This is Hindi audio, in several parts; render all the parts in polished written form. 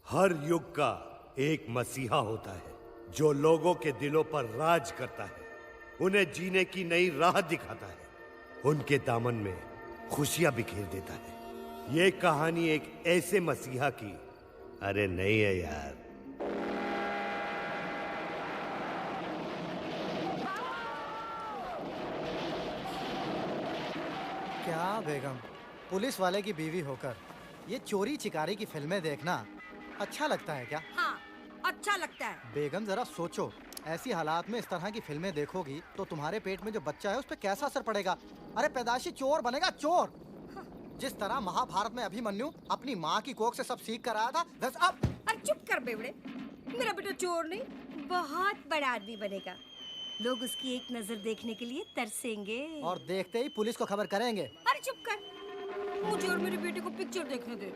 हर युग का एक मसीहा होता है जो लोगों के दिलों पर राज करता है, उन्हें जीने की नई राह दिखाता है, उनके दामन में खुशियां बिखेर देता है। ये कहानी एक ऐसे मसीहा की अरे नहीं है यार। क्या बेगम, पुलिस वाले की बीवी होकर ये चोरी चिकारी की फिल्में देखना अच्छा लगता है क्या? हाँ, अच्छा लगता है। बेगम जरा सोचो, ऐसी हालात में इस तरह की फिल्में देखोगी तो तुम्हारे पेट में जो बच्चा है उस पर कैसा असर पड़ेगा? अरे पैदाइशी चोर बनेगा, चोर। जिस तरह महाभारत में अभिमन्यु अपनी माँ की कोख से सब सीख कर आया था, बस अब। अरे चुप कर बेवड़े, मेरा बेटा चोर नहीं, बहुत बड़ा आदमी बनेगा। लोग उसकी एक नजर देखने के लिए तरसेंगे और देखते ही पुलिस को खबर करेंगे। अरे चुप कर, मुझे और मेरे बेटे को पिक्चर देखने दे।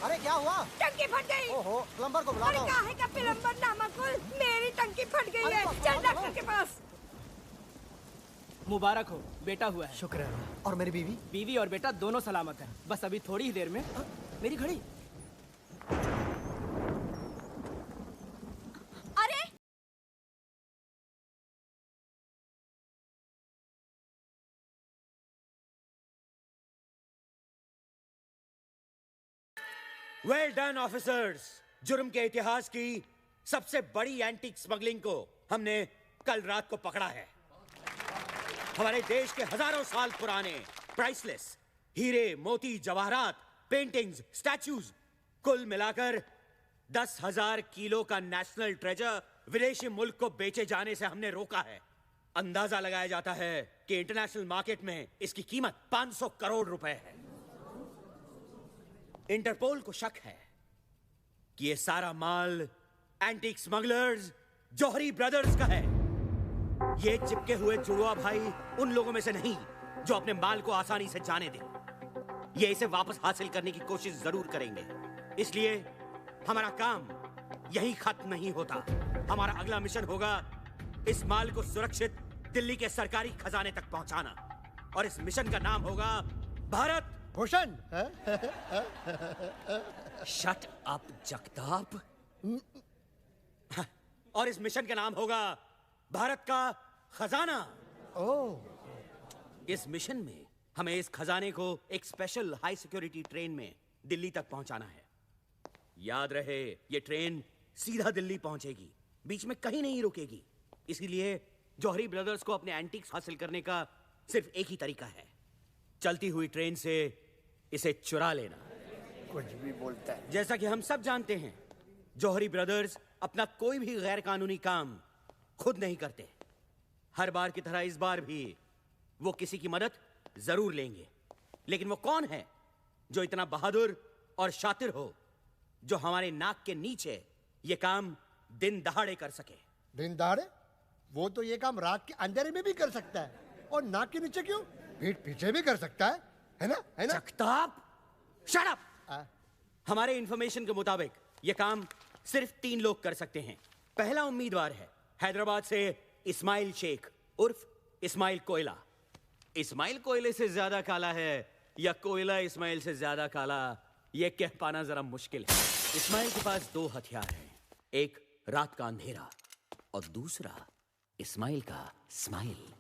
अरे क्या हुआ? टंकी फट गई। ओहो, प्लम्बर को बुला अरे दो। काहे का प्लम्बर नामकुल, मेरी टंकी फट गई है। चल डॉक्टर के पास। मुबारक हो, बेटा हुआ है। शुक्र है। और मेरी बीवी? बीवी और बेटा दोनों सलामत हैं। बस अभी थोड़ी ही देर में। मेरी घड़ी। अरे वेल डन ऑफिसर्स, जुर्म के इतिहास की सबसे बड़ी एंटीक स्मगलिंग को हमने कल रात को पकड़ा है। हमारे देश के हजारों साल पुराने प्राइसलेस हीरे, मोती, जवाहरात, पेंटिंग्स, स्टैच्यूज, कुल मिलाकर 10,000 किलो का नेशनल ट्रेजर विदेशी मुल्क को बेचे जाने से हमने रोका है। अंदाजा लगाया जाता है कि इंटरनेशनल मार्केट में इसकी कीमत 500 करोड़ रुपए है। इंटरपोल को शक है कि ये सारा माल एंटीक स्मगलर्स जौहरी ब्रदर्स का है। ये चिपके हुए जुड़वा भाई उन लोगों में से नहीं जो अपने माल को आसानी से जाने दें। ये इसे वापस हासिल करने की कोशिश जरूर करेंगे। इसलिए हमारा काम यही खत्म नहीं होता। हमारा अगला मिशन होगा इस माल को सुरक्षित दिल्ली के सरकारी खजाने तक पहुंचाना। और इस मिशन का नाम होगा भारत भूषण। Shut up Jagtap. और इस मिशन का नाम होगा भारत का खजाना। ओह। इस मिशन में हमें इस खजाने को एक स्पेशल हाई सिक्योरिटी ट्रेन में दिल्ली तक पहुंचाना है। याद रहे, ये ट्रेन सीधा दिल्ली पहुंचेगी, बीच में कहीं नहीं रुकेगी। इसीलिए जौहरी ब्रदर्स को अपने एंटीक्स हासिल करने का सिर्फ एक ही तरीका है, चलती हुई ट्रेन से इसे चुरा लेना। कुछ भी बोलता है। जैसा कि हम सब जानते हैं, जौहरी ब्रदर्स अपना कोई भी गैर कानूनी काम खुद नहीं करते। हर बार की तरह इस बार भी वो किसी की मदद जरूर लेंगे। लेकिन वो कौन है जो इतना बहादुर और शातिर हो, जो हमारे नाक के नीचे ये काम दिन दहाड़े कर सके? दिन दहाड़े? वो तो ये काम रात के अंधेरे में भी कर सकता है, और नाक के नीचे क्यों, पीठ पीछे भी कर सकता है ना? है ना? Jagtap, shut up. हमारे इंफॉर्मेशन के मुताबिक ये काम सिर्फ 3 लोग कर सकते हैं। पहला उम्मीदवार है हैदराबाद से इस्माइल शेख उर्फ इस्माइल कोयला। इस्माइल कोयले से ज्यादा काला है या कोयला इस्माइल से ज्यादा काला, यह कह पाना जरा मुश्किल है। इस्माइल के पास 2 हथियार हैं, एक रात का अंधेरा और दूसरा इस्माइल का स्माइल।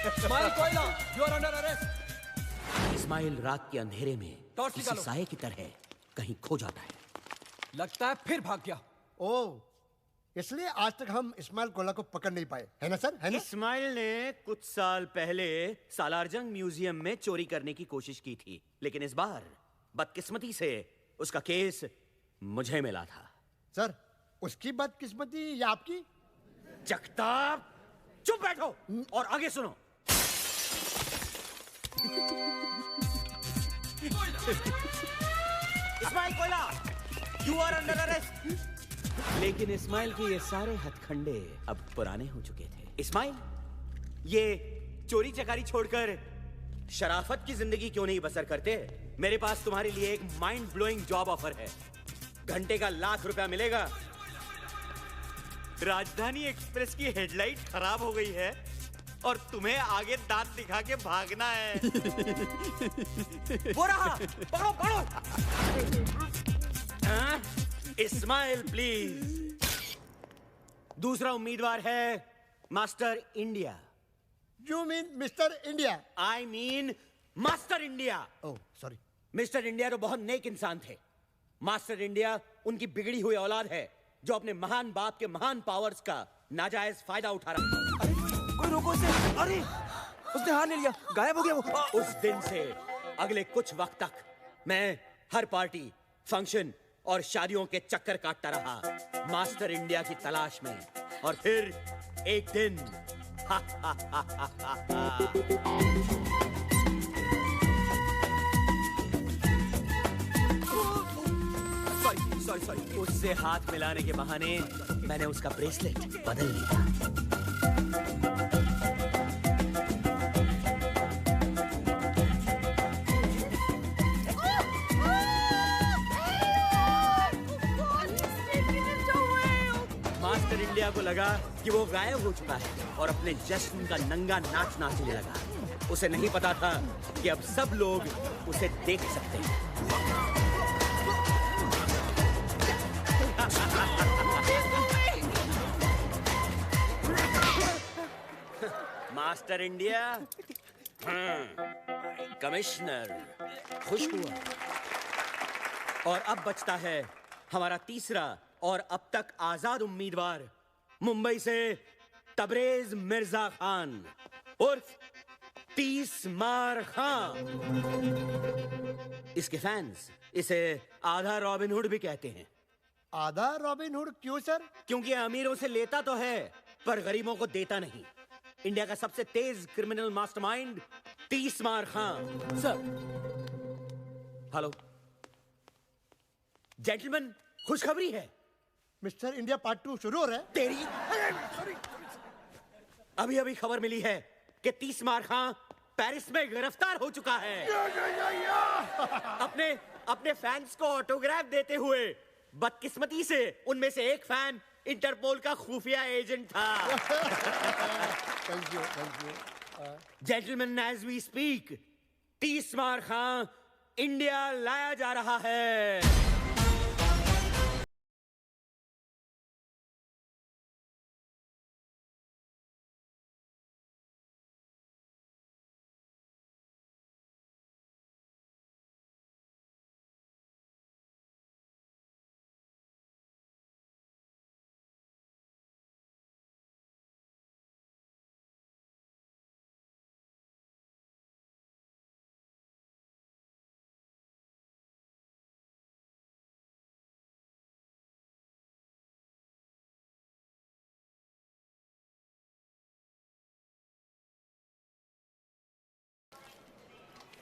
इस्माइल कोयला, you are under arrest. Ismail रात के अंधेरे में टॉर्च किसी निकालो। साये की तरह कहीं खो जाता है। लगता है फिर भाग गया। ओह, इसलिए आज तक हम इस्माइल कोयला को पकड़ नहीं पाए, है ना सर? है ना? इस्माइल ने कुछ साल पहले सालारजंग म्यूजियम में चोरी करने की कोशिश की थी, लेकिन इस बार बदकिस्मती से उसका केस मुझे मिला था। सर, उसकी बदकिस्मती या आपकी? जगताप, चुप बैठो और आगे सुनो। इस्माइल कोयला, यू आर अंडर अरेस्ट। लेकिन इस्माइल के ये सारे हथखंडे अब पुराने हो चुके थे। इस्माइल, ये चोरी चकारी छोड़कर शराफत की जिंदगी क्यों नहीं बसर करते? मेरे पास तुम्हारे लिए एक माइंड ब्लोइंग जॉब ऑफर है। घंटे का ₹1,00,000 मिलेगा। राजधानी एक्सप्रेस की हेडलाइट खराब हो गई है और तुम्हें आगे दांत दिखा के भागना है। वो रहा, पकड़ो पकड़ो। इस्माइल प्लीज। दूसरा उम्मीदवार है master India. You mean mister India? I mean master India. Oh sorry. Mister India तो बहुत नेक इंसान थे। मास्टर इंडिया उनकी बिगड़ी हुई औलाद है, जो अपने महान बाप के महान पावर्स का नाजायज फायदा उठा रहा है। कोई रोको उसे। अरे, उसने हार ले लिया, गायब हो गया वो। उस दिन से अगले कुछ वक्त तक मैं हर पार्टी, फंक्शन और शादियों के चक्कर काटता रहा मास्टर इंडिया की तलाश में। और फिर एक दिन सॉरी, उससे हाथ मिलाने के बहाने मैंने उसका ब्रेसलेट बदल लिया। मास्टर इंडिया को लगा कि वो गायब हो चुका है और अपने जश्न का नंगा नाच नाचने लगा। उसे नहीं पता था कि अब सब लोग उसे देख सकते हैं। मास्टर इंडिया, कमिश्नर खुश हुआ। और अब बचता है हमारा तीसरा और अब तक आजाद उम्मीदवार, मुंबई से तबरेज मिर्जा खान उर्फ 30 मार खान। इसके फैंस इसे आधा रॉबिन हुड भी कहते हैं। आधा रॉबिन हुड क्यों सर? क्योंकि ये अमीरों से लेता तो है पर गरीबों को देता नहीं। इंडिया का सबसे तेज क्रिमिनल मास्टरमाइंड 30 मार खान। सर, हेलो जेंटलमैन, खुशखबरी है। मिस्टर इंडिया पार्ट 2 शुरू हो रहा है। तेरी अभी अभी खबर मिली है कि 30 मार खां पेरिस में गिरफ्तार हो चुका है। अपने अपने फैंस को ऑटोग्राफ देते हुए। बदकिस्मती से उनमें से एक फैन इंटरपोल का खुफिया एजेंट था। Thank you. Gentleman, as we speak, Tees Maar Khan India लाया जा रहा है।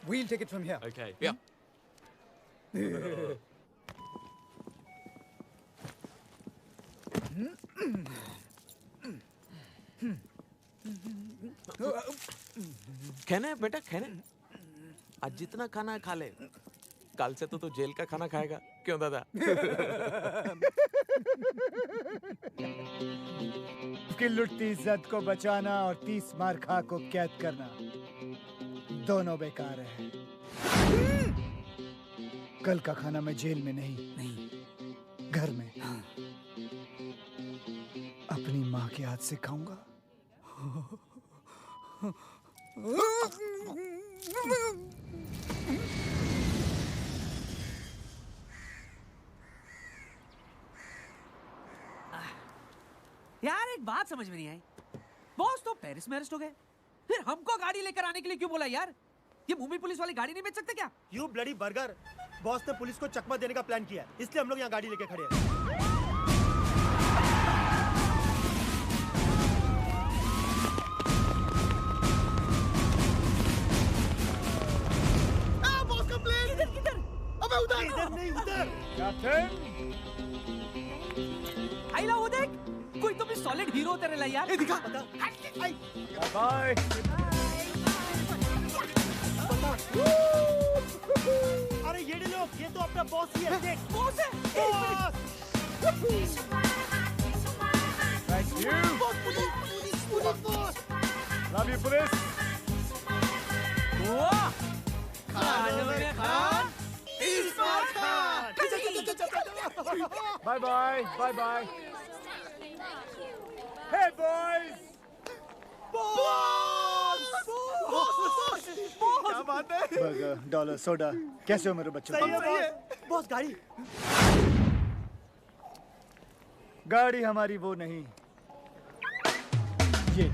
We'll take it from here. Okay. Yeah. खाना है बेटा, खाना। आज जितना खाना है खा ले। कल से तो तू जेल का खाना खाएगा, क्यों दादा? की लुटती इज्जत को बचाना और 30 मार खा को कैद करना दोनों बेकार है। कल का खाना मैं जेल में नहीं, घर में अपनी माँ के हाथ से खाऊंगा। यार एक बात समझ में नहीं आई, बॉस तो पेरिस में अरेस्ट हो गए, फिर हमको गाड़ी लेकर आने के लिए क्यों बोला यार? ये मुंबई पुलिस वाली गाड़ी नहीं बेच सकते क्या? यू ब्लडी बर्गर, बॉस ने पुलिस को चकमा देने का प्लान किया, इसलिए हम लोग यहाँ गाड़ी लेके खड़े हैं। बॉस का प्लेन। किधर? अबे उधर। इधर नहीं, उधर। कैप्टन, आइला वो देख, कोई तो भी सॉलिड हीरो तेरे लिए यार। दिखा। बाय। अरे ये लोग, ये तो अपना बॉस ही है, देख। बॉस है। Boss. Thank you. Love you police. वाह, खान में खान, तीसमार Khan. Bye bye, bye bye. Hey boys! क्या बात है? बर्गर, डॉलर, सोडा, कैसे हो मेरे बच्चों? सही है बॉस। बॉस गाड़ी। गाड़ी हमारी वो नहीं, ये।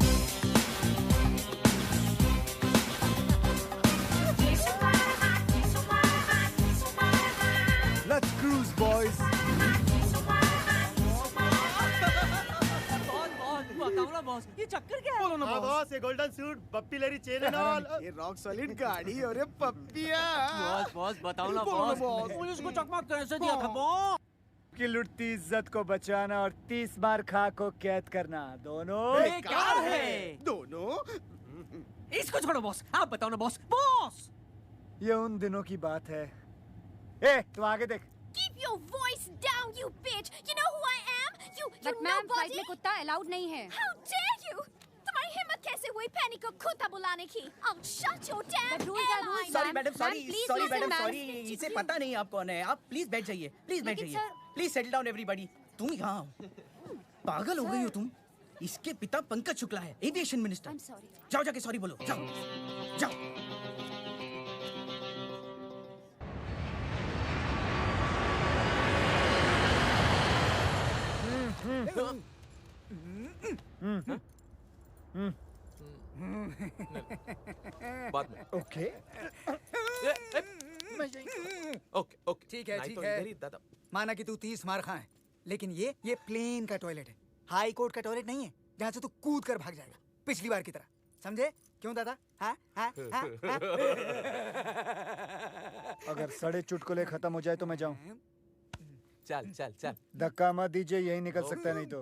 Let's cruise, boys. बताओ ना बॉस, ये चक्कर क्या है? हाँ बॉस, ये गोल्डन सूट, पप्पी लेरी चेन एंड ऑल। ये रॉक सॉलिड गाड़ी और ये पप्पिया। बॉस बताओ ना बॉस, पुलिस को चकमा कैसे दिया था बॉस? की लुटती इज्जत को बचाना और 30 मार खा को कैद करना दोनों बेकार है। दोनों। इसको छोड़ो बॉस, आप बताओ ना बॉस। बॉस, ये उन दिनों की बात है। ए, तू आगे देख। Keep your voice down, you bitch! You know who I am? You ma'am, flight nobody! में कुत्ता अलाउड नहीं है। How dare you! तुम्हारी हिम्मत कैसे हुई पैनी को कुत्ता बुलाने की? I'll shut your damn airline! Sorry madam, sorry please sorry listen, madam, ma'am. Sorry, इसे पता नहीं आप कौन है। आप प्लीज बैठ जाइए, प्लीज बैठ लेकिन जाइए, प्लीज सेटल डाउन एवरीबॉडी। तुम यहाँ पागल हो गई हो तुम? इसके पिता पंकज शुक्ला है, एविएशन मिनिस्टर। I'm sorry. जाओ जाके सॉरी बोलो, जाओ जाओ। बाद में। ओके। Okay okay. ठीक है, नहीं ठीक तो है। इधर ही दादा। माना कि तू 30 मार खा है, लेकिन ये प्लेन का टॉयलेट है, हाई कोर्ट का टॉयलेट नहीं है जहाँ से तू कूद कर भाग जाएगा पिछली बार की तरह, समझे? क्यों दादा? हाँ हाँ हाँ हाँ। अगर साढ़े चुटकुले खत्म हो जाए तो मैं जाऊं। चल चल चल। धक्का मत दीजिए, यही निकल सकता है नहीं तो।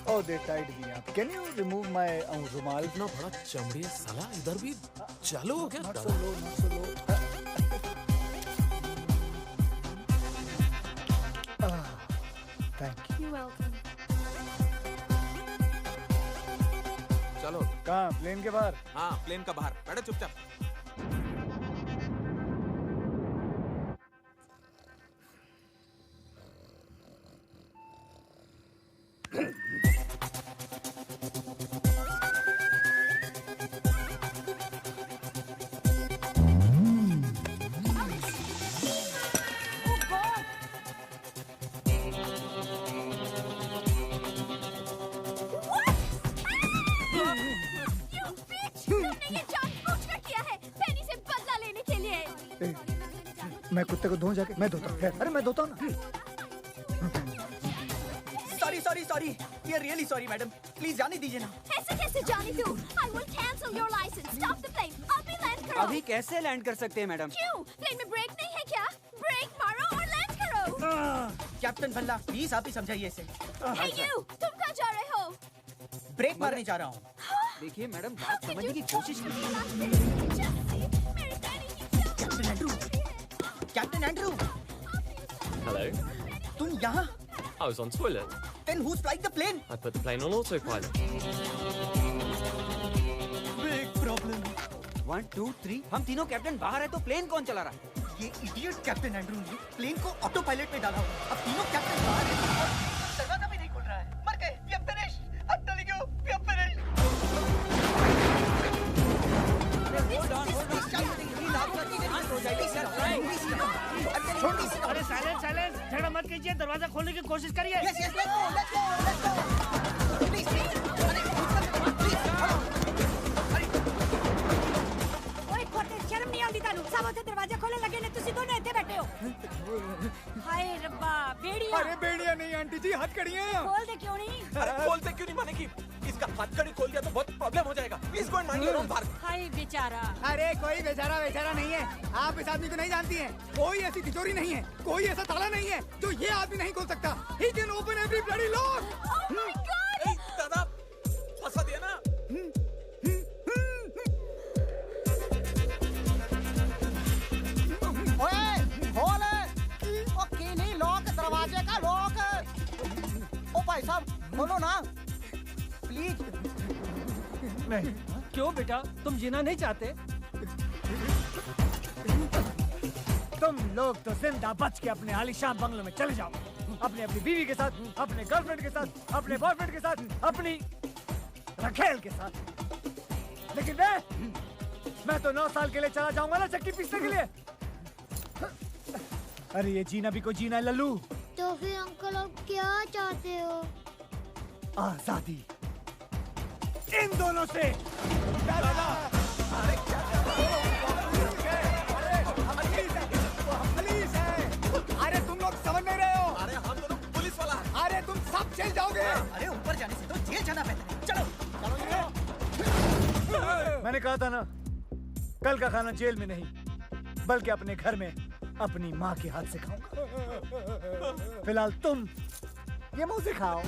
Oh, they tied me up. Can you remove my रुमाल? इतना बड़ा चमड़ी है साला, इधर भी चालू हो गया। Not so low, not so low. Thank you. You're welcome. चलो। कहाँ? प्लेन के बाहर? हाँ, प्लेन का बाहर। बैठो चुपचाप। मैं कुत्ते को धोऊं जाके? मैं धोता हूँ। अरे मैं धोता हूँ ना। सॉरी ये रियली सॉरी मैडम, प्लीज जाने दीजिए ना। ऐसे कैसे जाने दूं? I will cancel your license. Stop the plane. अभी लैंड करो। अभी कैसे लैंड कर सकते हैं मैडम? क्यों? प्लेन में ब्रेक नहीं है क्या? ब्रेक मारो और लैंड करो। कैप्टन भल्ला, प्लीज आप ही समझाइए इसे। Hey you, तुम कहाँ जा रहे हो? ब्रेक मारने जा रहा हूँ। देखिए मैडम, बात समझने की कोशिश कीजिए। Captain Andrew. Hello. तुम यहाँ? I was on toilet. Then who's flying the plane? I put the plane on autopilot. Big problem. 1, 2, 3 हम तीनों कैप्टन बाहर है तो प्लेन कौन चला रहा है? ये इडियट कैप्टन एंड्रू ने प्लेन को ऑटो पायलट में डाला हुआ। अब तीनों कैप्टन बाहर हैं और दरवाजा भी नहीं खुल रहा है। मर गए। We are finished. I'm telling you, we are finished. अरे साइलेंस, झगड़ा मत कीजिए, दरवाजा खोलने की कोशिश करिए। Yes, let's go. Please. ओए खोटे, शर्म नहीं आती तानू? सब होते दरवाजा खोलने लगे ने, तुसी दोनों इत्थे बैठे हो। हाय रब्बा, बेड़िया। अरे बेड़िया नहीं आंटी जी, हथकड़ियाँ। खोल दे क्यों नहीं? अरे खोलते क्यों नहीं मानेगी? इसका हथकड़ी खोल दिया तो बहुत प्रॉब्लम हो जाएगा। Please go and mind your own बात। हाय बेचारा। अरे कोई बेचारा नहीं है। आप इस आदमी को नहीं जानती हैं। कोई ऐसी तिजोरी नहीं है, कोई ऐसा ताला नहीं है जो ये आदमी नहीं खोल सकता। He can open every bloody lock. Oh my God! दादा, फंसा दिया ना? ओए, खोल। ओ कीली लॉक, दरवाजे का लॉक। ओ भाई साहब, खोलो ना, प्लीज। नहीं। क्यों बेटा, तुम जीना नहीं चाहते? तुम लोग तो जिंदा बच के अपने आलीशान बंगलों में चले जाओ, अपनी बीवी के साथ, अपने गर्लफ्रेंड के साथ, अपने बॉयफ्रेंड के साथ, अपनी रखेल के साथ। लेकिन मैं तो 9 साल के लिए चला जाऊंगा ना चक्की पीसने के लिए। अरे ये जीना भी कोई जीना है लल्लू। तो फिर अंकल आप क्या चाहते हो? आजादी इन दोनों से। अरे तुम लोग समझ नहीं रहे हो। अरे हम दोनों पुलिस वाला। अरे तुम सब जेल जाओगे। अरे ऊपर जाने से तो जेल जाना बेहतर है। चलो। मैंने कहा था ना, कल का खाना जेल में नहीं बल्कि अपने घर में अपनी माँ के हाथ से खाऊंगा। फिलहाल तुम ये मुंह से खाओ।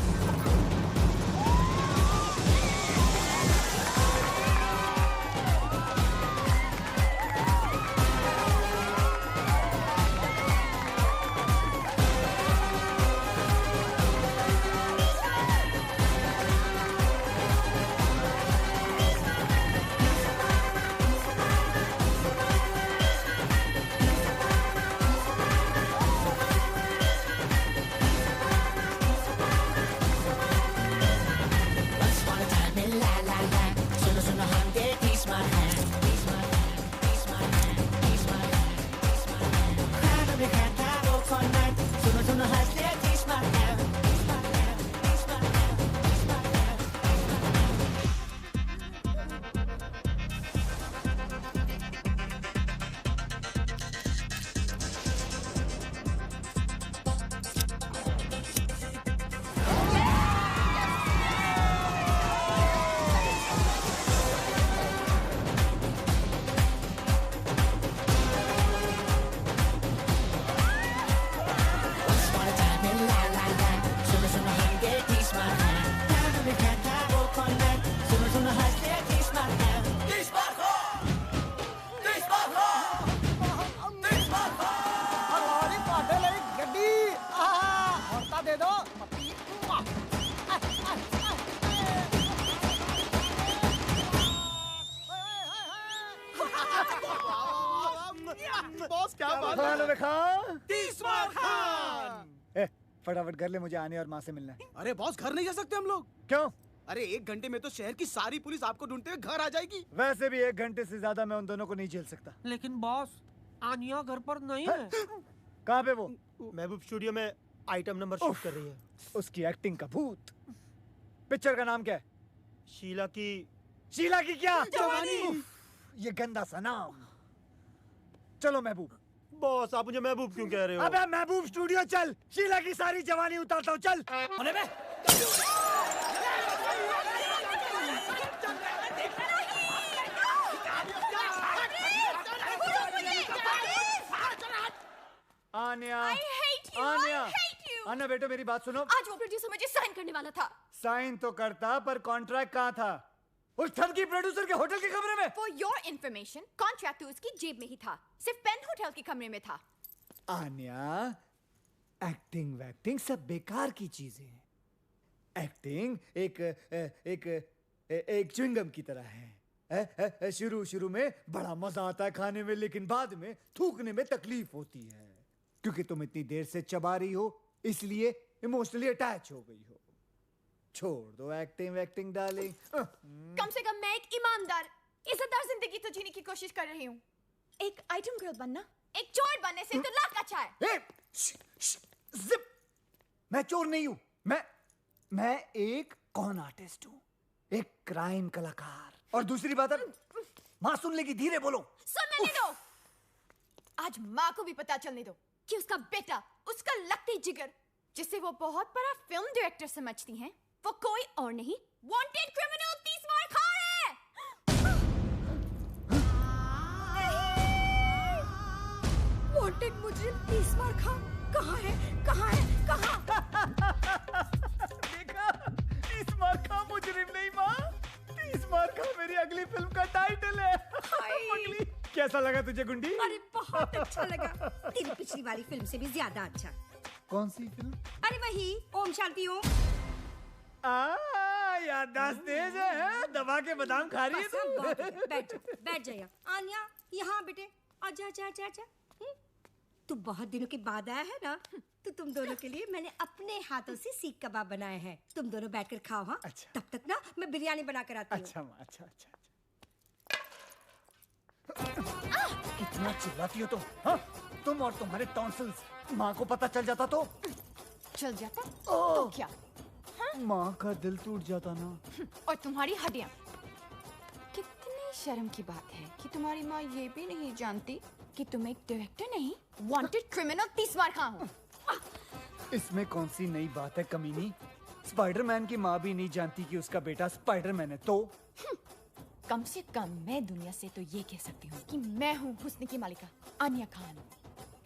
खानों में खान। 30 मार खान। फटाफट कर ले, मुझे आने और माँ से मिलना है। अरे बॉस, घर नहीं जा सकते हम लोग। क्यों? अरे 1 घंटे में तो शहर की सारी पुलिस आपको ढूंढते हुए घर आ जाएगी। वैसे भी 1 घंटे से ज्यादा मैं उन दोनों को नहीं झेल सकता। लेकिन बॉस, आनिया घर पर नहीं है। कहाँ पे वो? महबूब स्टूडियो में आइटम नंबर शूट कर रही है। उसकी एक्टिंग का भूत। पिक्चर का नाम क्या है? शीला की क्या? जवानी। ये गंदा सा नाम। चलो महबूब। बॉस, आप मुझे महबूब क्यों कह रहे हो? अबे महबूब स्टूडियो चल, शीला की सारी जवानी उतारता हूँ, चल। अरे बे Anya, I hate you, Anya, I hate you. Anya बेटा मेरी बात सुनो। आज वो प्रोड्यूसर मुझे साइन करने वाला था। साइन तो करता, पर कॉन्ट्रैक्ट कहाँ था? उस ठगी प्रोड्यूसर के होटल के कमरे में। For your information, कॉन्ट्रैक्ट तो उसकी जेब में ही था, सिर्फ पेन होटल के कमरे में था। आन्या, एक्टिंग वैक्टिंग सब बेकार की चीजें हैं। एक्टिंग एक च्युइंगम की तरह है। शुरू में बड़ा मजा आता है खाने में, लेकिन बाद में थूकने में तकलीफ होती है, क्योंकि तुम इतनी देर से चबा रही हो, इसलिए इमोशनली अटैच हो गई हो। छोड़ दो एक्टिंग वैक्टिंग डार्लिंग। कम से कम मैं एक ईमानदार, इज्जतदार जिंदगी तो जीने की कोशिश कर रही हूँ। एक आइटम गर्ल बनना एक चोर बनने से तो लाख अच्छा है। जिप! मैं चोर नहीं हूं, मैं एक कॉन आर्टिस्ट हूं, एक क्राइम कलाकार। और दूसरी बात है, माँ सुन लेगी, धीरे बोलो। सुनने नहीं दो। आज माँ को भी पता चलने दो कि उसका बेटा, उसका लकड़ी जिगर, जिसे वो बहुत बड़ा फिल्म डायरेक्टर समझती हैं, वो कोई और नहीं, वांटेड क्रिमिनल 30 मार खान है। वांटेड मुजरिम 30 मार खान कहाँ है? देखा, 30 मार खा मुजरिम नहीं माँ, 30 मार खा मेरी अगली फिल्म का टाइटल है। पगली, कैसा लगा तुझे गुंडी? अरे बहुत अच्छा लगा, तेरी पिछली वाली फिल्म से भी ज्यादा अच्छा। कौन सी फिल्म? अरे वही ओम शांति ओम। याददाश्त तेज है, दबा के बादाम खा रही है तू। बैठ जा आन्या, यहाँ बेटे, आजा आजा आजा आजा। तू बहुत दिनों के बाद आया है ना, तो तुम दोनों के लिए मैंने अपने हाथों से सीख कबाब बनाए हैं। तुम दोनों बैठकर खाओ। हाँ, अच्छा। तब तक ना मैं बिरयानी बना कर आती हूँ। अच्छा माँ, अच्छा। कितना चिल्लाती हो तुम? हाँ? तुम और तुम्हारे टॉन्सिल्स, माँ को पता चल जाता तो? चल जाता तो क्या? माँ का दिल टूट जाता ना। और तुम्हारी हड्डियां। कितनी शर्म की बात है कि तुम्हारी माँ ये भी नहीं जानती कि तुम एक डायरेक्टर नहीं, वांटेड क्रिमिनल 30 मार खान हो। इसमें कौन सी नई बात है कमीनी? स्पाइडरमैन की माँ भी नहीं जानती कि उसका बेटा स्पाइडरमैन है तो? कम से कम मैं दुनिया से तो ये कह सकती हूँ कि मैं हूँ हुस्न की मालिका आन्या खान।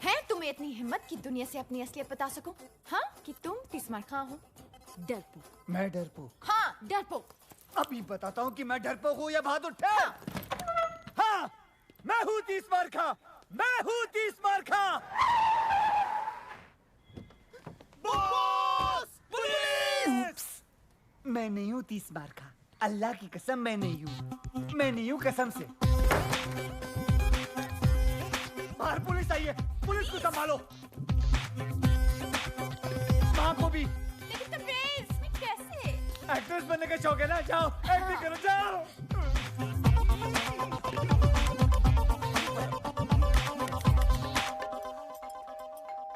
है तुम्हें इतनी हिम्मत कि दुनिया से अपनी असलियत बता सको? हाँ, कि तुम 30 मार खान हो? डरपोक। मैं डरपोक? हाँ, डरपोक। अभी बताता हूँ कि मैं डरपोक हूँ या बहादुर। हाँ, मैं हूँ 30 मार खा, मैं हूँ 30 मार खा। बॉस! पुलिस! मैं नहीं हूँ 30 मार खा, अल्लाह की कसम मैं नहीं हूँ, मैं नहीं हूँ कसम से। बाहर पुलिस आई है, पुलिस को संभालो। माँ को भी। लेकिन तबरेज़, मैं कैसे? एक्ट्रेस बनने का शौक है ना, जाओ एक्टिंग करो, जाओ।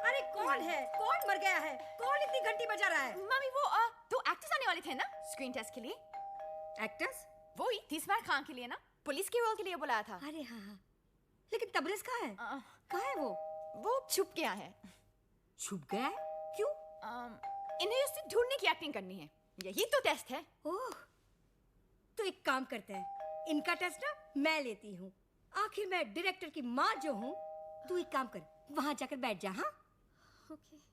अरे कौन है? कौन मर गया है? कौन इतनी घंटी बजा रहा है? मम्मी, वो 2 एक्टर्स आने वाले थे ना स्क्रीन टेस्ट के लिए। एक्टर्स? वो ही 30 मार खान के लिए ना, पुलिस के रोल के लिए बुलाया था। अरे हाँ, लेकिन तबरेज़ कहाँ है? कहाँ है वो? वो छुप गया है। छुप गया है? क्यों? इन्हें उससे ढूंढने की एक्टिंग करनी है, यही तो टेस्ट है। ओह, तो एक काम करते हैं, इनका टेस्ट ना मैं लेती हूँ। आखिर मैं डायरेक्टर की माँ जो हूँ। तू एक काम कर, वहाँ जाकर बैठ जा। हाँ,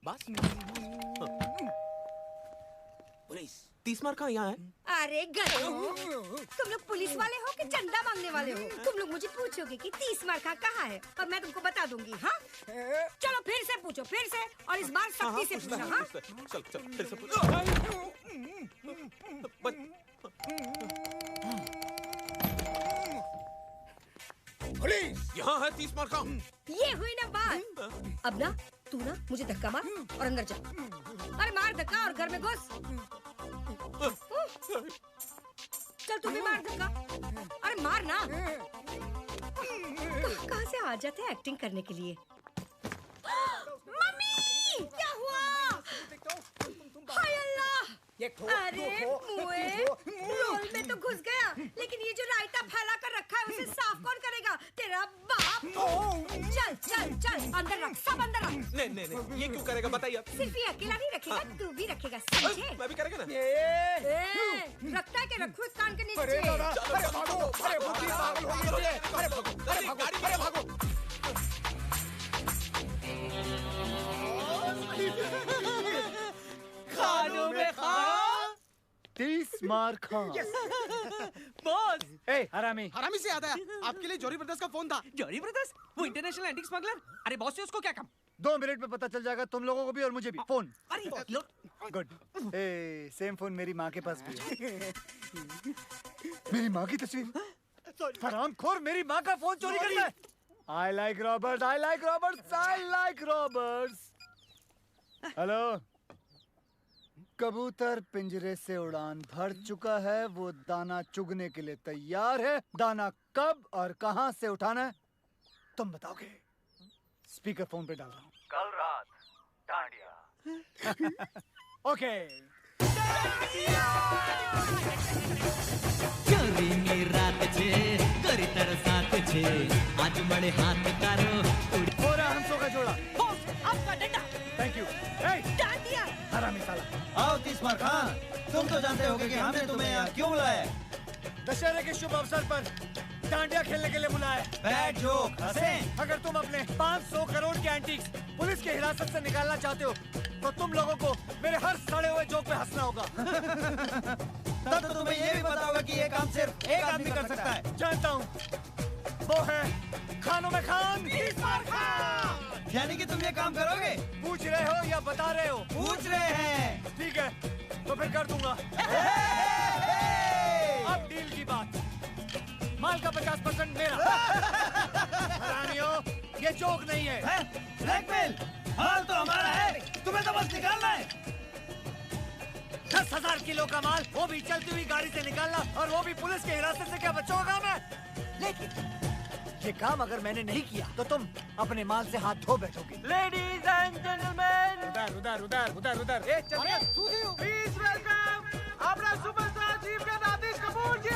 बस। पुलिस 30 मार कहाँ यहाँ है? अरे गधो, तुम लोग पुलिस वाले हो कि चंदा मांगने वाले हो? तुम लोग मुझे पूछोगे कि 30 मार कहाँ है और मैं तुमको बता दूंगी। हाँ, चलो फिर से पूछो, फिर से, और इस बार सख्ती से पूछो। हाँ, चल फिर से पूछो। पुलिस! यहाँ है 30 मार कहाँ? ये हुई ना बात। अब ना तू ना मुझे धक्का मार और अंदर जा। अरे मार धक्का और घर में घुस। चल तू भी मार धक्का। अरे मार ना। कहाँ से आ जाते हैं एक्टिंग करने के लिए। मम्मी क्या हुआ? हाय अल्लाह। अरे मुए रोल में तो घुस गया, लेकिन ये जो रायता फैला कर रखा है उसे साफ कौन करेगा? तेरा बाप। चल चल चल अंदर रख, सब अंदर रख। नहीं ये क्यों करेगा बताइए आप। सिर्फ ये अकेला नहीं रखेगा, तू भी रखेगा, समझे? मैं भी करेगा ना। रखता है कि रखो इस कान के नीचे। अरे भागो, अरे बुद्धि पागल हो गई है। अरे भागो, अरे भागो। खानों में खां 30 मार खां। बॉस। ए हरामी से याद आया, आपके लिए जॉरी ब्रदर्स का फोन था। जॉरी ब्रदर्स? वो इंटरनेशनल एंटीक स्मगलर? अरे बॉस से उसको क्या काम? 2 मिनट में पता चल जाएगा तुम लोगों को भी और मुझे भी। फोन। अरे गुड। ए सेम फोन मेरी माँ के पास भी है। मेरी माँ की तस्वीर। हरामखोर मेरी माँ का फोन चोरी करता है। I like robbers, I like robbers, I like robbers. Hello. कबूतर पिंजरे से उड़ान भर चुका है, वो दाना चुगने के लिए तैयार है। दाना कब और कहां से उठाना है तुम बताओगे। स्पीकर फोन पे डाल रहा हूँ। कल रात डांडिया। ओके। ચોરીની રાત છે કરી તરસાત છે આજ મળે હાથ તારો पूरा हंसों का जोड़ा। बॉस आपका डंडा। Thank you. डांडिया। हरामी साला। आओ 30 मार खां, तुम तो जानते होगे कि हमने तुम्हें यहाँ क्यों बुलाया है। दशहरे के शुभ अवसर पर डांडिया खेलने के लिए बुलाया। बैड जोक, हंसें। अगर तुम अपने 500 करोड़ के एंटीक्स पुलिस की हिरासत से निकालना चाहते हो तो तुम लोगों को मेरे हर सड़े हुए जोक पे हंसना होगा। तब तो तुम्हें ये भी पता होगा कि ये काम सिर्फ एक आदमी कर सकता है। जानता हूँ, वो है खानों में खान। यानी कि तुम ये काम करोगे? पूछ रहे हो या बता रहे हो? पूछ रहे हैं। ठीक है तो फिर कर दूंगा। अब डील की बात। माल का 50% मेरा। रानियों ये जोक नहीं है। ब्लैकमेल। माल तो हमारा है, तुम्हें तो बस निकालना है। 10,000 किलो का माल, वो भी चलती हुई गाड़ी से निकालना, और वो भी पुलिस के हिरासत से। क्या बच्चों का काम है? लेकिन ये काम अगर मैंने नहीं किया तो तुम अपने माल से हाथ धो बैठोगे। लेडीज एंड जेंटलमैन, उधर उधर उधर उधर उधर। प्लीज वेलकम अपना सुपरस्टार चीफ का आतिश कपूर जी।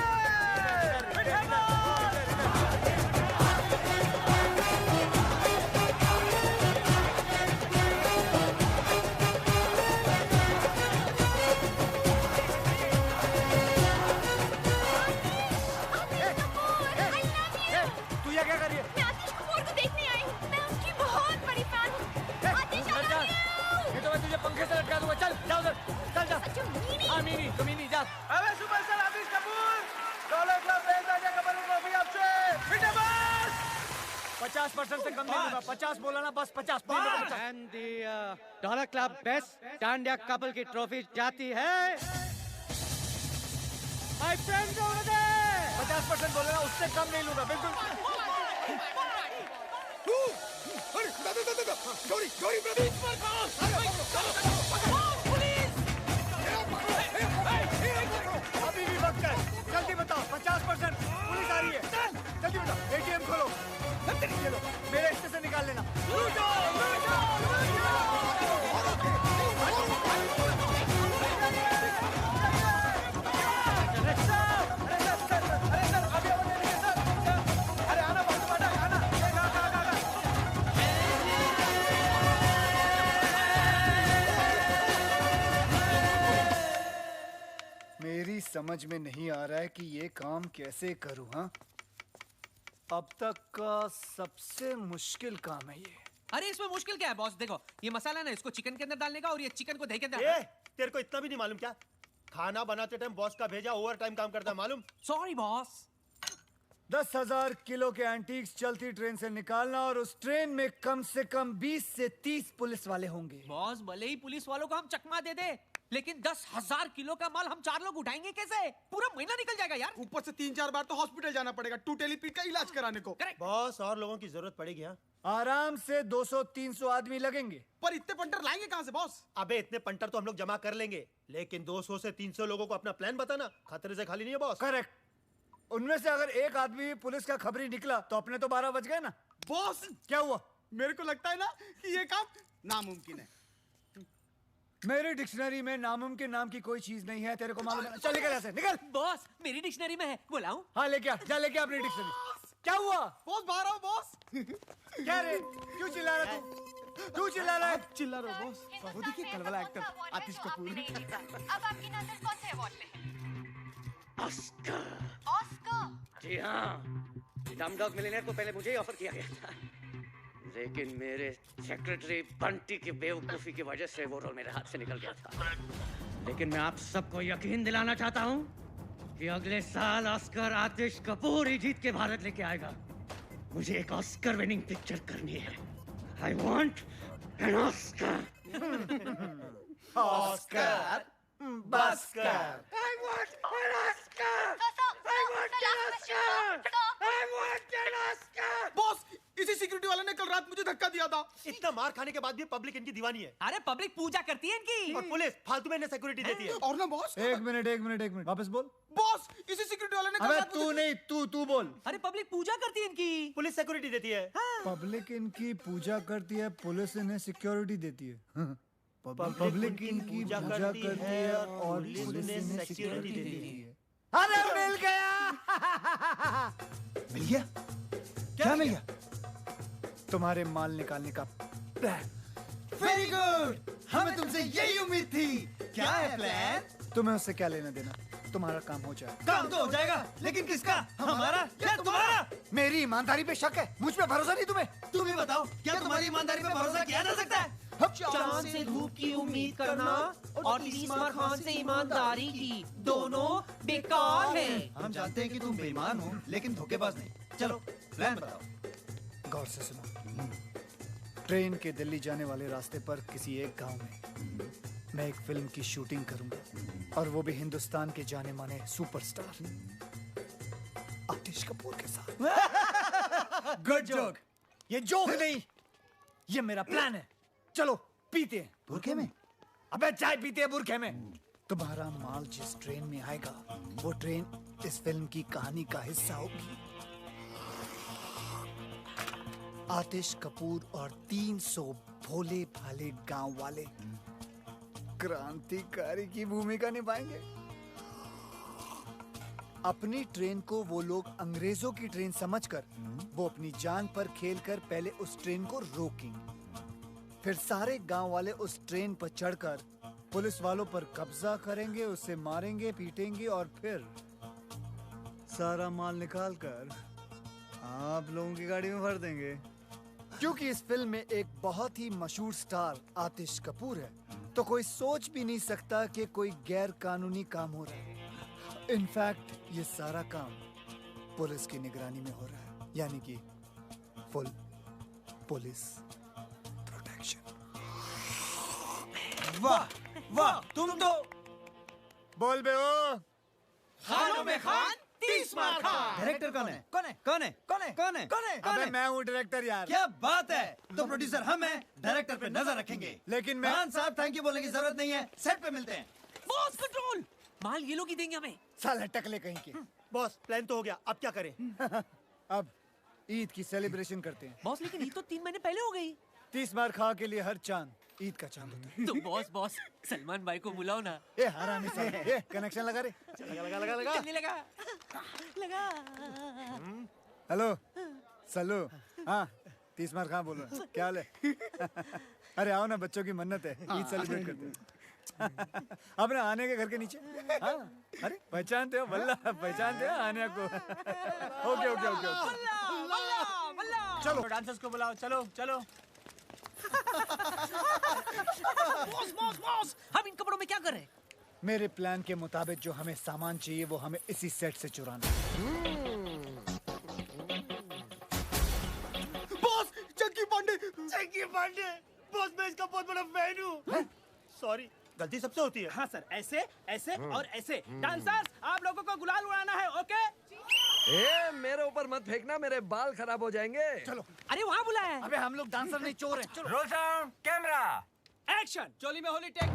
तू ये क्या कर रही है? मैं आतिश कपूर को देखने आई हूँ। मैं उसकी बहुत बड़ी फैन हूँ। आतिश I love you। ये तो मैं तुझे पंखे से लटका दूंगा। चल जा उधर, चल जा। हाँ मीनी, तो मीनी जा। अबे सुपरस्टार आतिश कपूर, डॉलर क्लब भेज दे कमल ट्रॉफी आपसे। विनर बस 50% से कम नहीं दूंगा। 50 बोला ना, बस 50। And the dollar club best dandiya couple की ट्रॉफी जाती है माय फ्रेंड over there। 50% बोले ना, उससे कम नहीं लूंगा बिल्कुल। अभी भी वक्त है, जल्दी बताओ। 50% पुलिस आ रही है। जल्दी बताओ। ATM खोलो। ये लो, मेरे हिस्से से निकाल लेना। मेरी समझ में नहीं आ रहा है कि ये काम कैसे करूं। हाँ, अब तक का सबसे मुश्किल काम है ये। अरे इसमें मुश्किल क्या है बॉस? देखो ये मसाला ना, इसको चिकन के अंदर डालने का और ये चिकन को दही के अंदर। तेरे को इतना भी नहीं मालूम क्या? खाना बनाते टाइम बॉस का भेजा ओवर टाइम काम करता है, मालूम? Sorry boss. 10,000 किलो के एंटीक्स चलती ट्रेन से निकालना, और उस ट्रेन में कम से कम 20 से 30 पुलिस वाले होंगे। बॉस भले ही पुलिस वालों को हम चकमा दे दे, लेकिन 10,000 किलो का माल हम 4 लोग उठाएंगे कैसे? पूरा महीना निकल जाएगा यार। ऊपर से 3-4 बार तो हॉस्पिटल जाना पड़ेगा टूटेली पीठ का इलाज कराने को। बॉस और लोगों की जरूरत पड़ेगी। हाँ आराम से 200-300 आदमी लगेंगे। पर इतने पंटर लाएंगे कहाँ से बॉस? अबे इतने पंटर तो हम लोग जमा कर लेंगे, लेकिन 200 से 300 लोगों को अपना प्लान बताना खतरे से खाली नहीं है बॉस। करेक्ट। उनमें से अगर एक आदमी पुलिस का खबरी निकला तो अपने तो 12 बज गए ना। बॉस क्या हुआ? मेरे को लगता है ना कि ये काम नामुमकिन है। मेरी डिक्शनरी में नामुमकिन नाम की कोई चीज नहीं है, तेरे को मालूम है? चल निकल ऐसे, निकल। बॉस मेरी डिक्शनरी में है, बुलाऊं? हाँ लेके आ, जा लेके आ अपनी डिक्शनरी। क्या हुआ? बॉस बाहर आओ बॉस। क्या रे, क्यों चिल्ला रहा तू? क्यों चिल्ला रहा है? चिल्ला रहा बॉस। वो देखिए कल वाला एक्टर आतिश कपूर। अब आपकी नजर कौन से अवार्ड पे है? ऑस्कर। ऑस्कर? जी हाँ, डमडॉग मिलियनेयर को पहले मुझे ही ऑफर किया गया था, लेकिन मेरे सेक्रेटरी बंटी की बेवकूफी की वजह से वो रोल मेरे हाथ से निकल गया था। लेकिन मैं आप सबको यकीन दिलाना चाहता हूँ कि अगले साल ऑस्कर आतिश कपूर ही जीत के भारत लेके आएगा। मुझे एक ऑस्कर विनिंग पिक्चर करनी है। I want an Oscar. Oscar बस्कर। I want an Oscar. I want an Oscar. I want an Oscar. Boss इसी सिक्योरिटी वाले ने कल रात मुझे धक्का दिया था। इतना मार खाने के बाद भी पब्लिक इनकी दीवानी है। अरे पब्लिक पूजा करती है इनकी। और पुलिस फालतू में इन्हें सिक्योरिटी देती है। और ना बॉस। एक मिनट वापस बोल। बॉस इसी सिक्योरिटी वाले ने कल अबे रात तू नहीं, तू बोल। अरे पब्लिक पूजा करती है इनकी। पुलिस सिक्योरिटी देती है। पब्लिक इनकी पूजा करती है, पुलिस इन्हें सिक्योरिटी देती है। पब्लिक इनकी पूजा करती है और पुलिस इन्हें सिक्योरिटी देती है। अरे मिल गया। मिल गया? क्या मिल गया? तुम्हारे माल निकालने का प्लान। वेरी गुड, हमें तुमसे यही उम्मीद थी। क्या है प्लान? तुम्हें उससे क्या लेना देना, तुम्हारा काम हो जाए। काम तो हो जाएगा, लेकिन किसका? हमारा या तुम्हारा? मेरी ईमानदारी पे शक है, मुझ पे भरोसा नहीं तुम्हें? तुम ही बताओ, क्या तुम्हारी ईमानदारी पे भरोसा किया जा सकता है? चांद से धूप की उम्मीद करना और तीसमार खान से ईमानदारी की, दोनों बेकार हैं। हम जानते हैं कि तुम बेईमान हो, लेकिन धोखेबाज नहीं। चलो प्लान बताओ। गौर से सुनो। ट्रेन के दिल्ली जाने वाले रास्ते पर किसी एक गांव में मैं एक फिल्म की शूटिंग करूंगा, और वो भी हिंदुस्तान के जाने माने सुपरस्टार आतिश कपूर के साथ। Good joke. ये जोक नहीं, ये मेरा प्लान है। चलो पीते हैं। बुरखे में? अबे चाय पीते हैं बुरखे में। तुम्हारा माल जिस ट्रेन में आएगा, वो ट्रेन इस फिल्म की कहानी का हिस्सा होगी। आतिश कपूर और 300 भोले भाले गांव वाले क्रांतिकारी की भूमिका निभाएंगे। अपनी ट्रेन को वो लोग अंग्रेजों की ट्रेन समझकर वो अपनी जान पर खेलकर पहले उस ट्रेन को रोकेंगे। फिर सारे गांव वाले उस ट्रेन पर चढ़कर पुलिस वालों पर कब्जा करेंगे, उसे मारेंगे, पीटेंगे और फिर सारा माल निकालकर आप लोगों की गाड़ी में भर देंगे। क्योंकि इस फिल्म में एक बहुत ही मशहूर स्टार आतिश कपूर है, तो कोई सोच भी नहीं सकता कि कोई गैर कानूनी काम हो रहा है। इनफैक्ट ये सारा काम पुलिस की निगरानी में हो रहा है, यानी कि फुल पुलिस प्रोटेक्शन। वाह वाह, तुम तो बोल बे ओ। खानों में खान, तीसमार खान। डायरेक्टर कौन है? कौन है? कौन है? कौन है? कौन है? कौन है? अबे मैं हूँ डायरेक्टर यार। क्या बात है, तो प्रोड्यूसर हम हैं, डायरेक्टर पे नजर रखेंगे। लेकिन मैं खान साहब थैंक यू बोलने की जरूरत नहीं है, सेट पे मिलते हैं। बॉस कंट्रोल, माल ये लोग ही देंगे हमें। साले टकले कहीं के। बॉस प्लान तो हो गया, अब क्या करें? अब ईद की सेलिब्रेशन करते हैं। बॉस लेकिन ईद तो 3 महीने पहले हो गई। 30 बार खा के लिए हर चांद ईद का चांद होता है। तो बॉस सलमान भाई को बुलाओ ना। ए हरामी सा, ये कनेक्शन लगा रे। लगा। चलने लगा। हेलो सल्लू। हाँ 30 बार कहाँ बोल रहा है? क्या हाल है? अरे आओ ना, बच्चों की मन्नत है, ईद सेलिब्रेट करते हैं। अब ना आने के घर के नीचे। हाँ अरे पहचानते हो? वल्ला पहचानते हो आने को? ओके। चलो डांसर्स को बुलाओ, चलो। बॉस, हम इन कपड़ों में क्या कर रहे हैं? मेरे प्लान के मुताबिक जो हमें सामान चाहिए वो हमें इसी सेट से चुराना है। बॉस चंकी पांडे। बॉस मैं इसका बहुत बड़ा फैन हूँ। सॉरी, गलती सबसे होती है। हाँ सर, ऐसे और ऐसे। डांसर्स आप लोगों को गुलाल उड़ाना है, ओके? ए, मेरे ऊपर मत फेंकना, मेरे बाल खराब हो जाएंगे। चलो। अरे वहाँ बुलाया है। अबे हम लोग डांसर नहीं, चोर हैं। चलो। Roll sound, camera, action. चोली में होली, टेक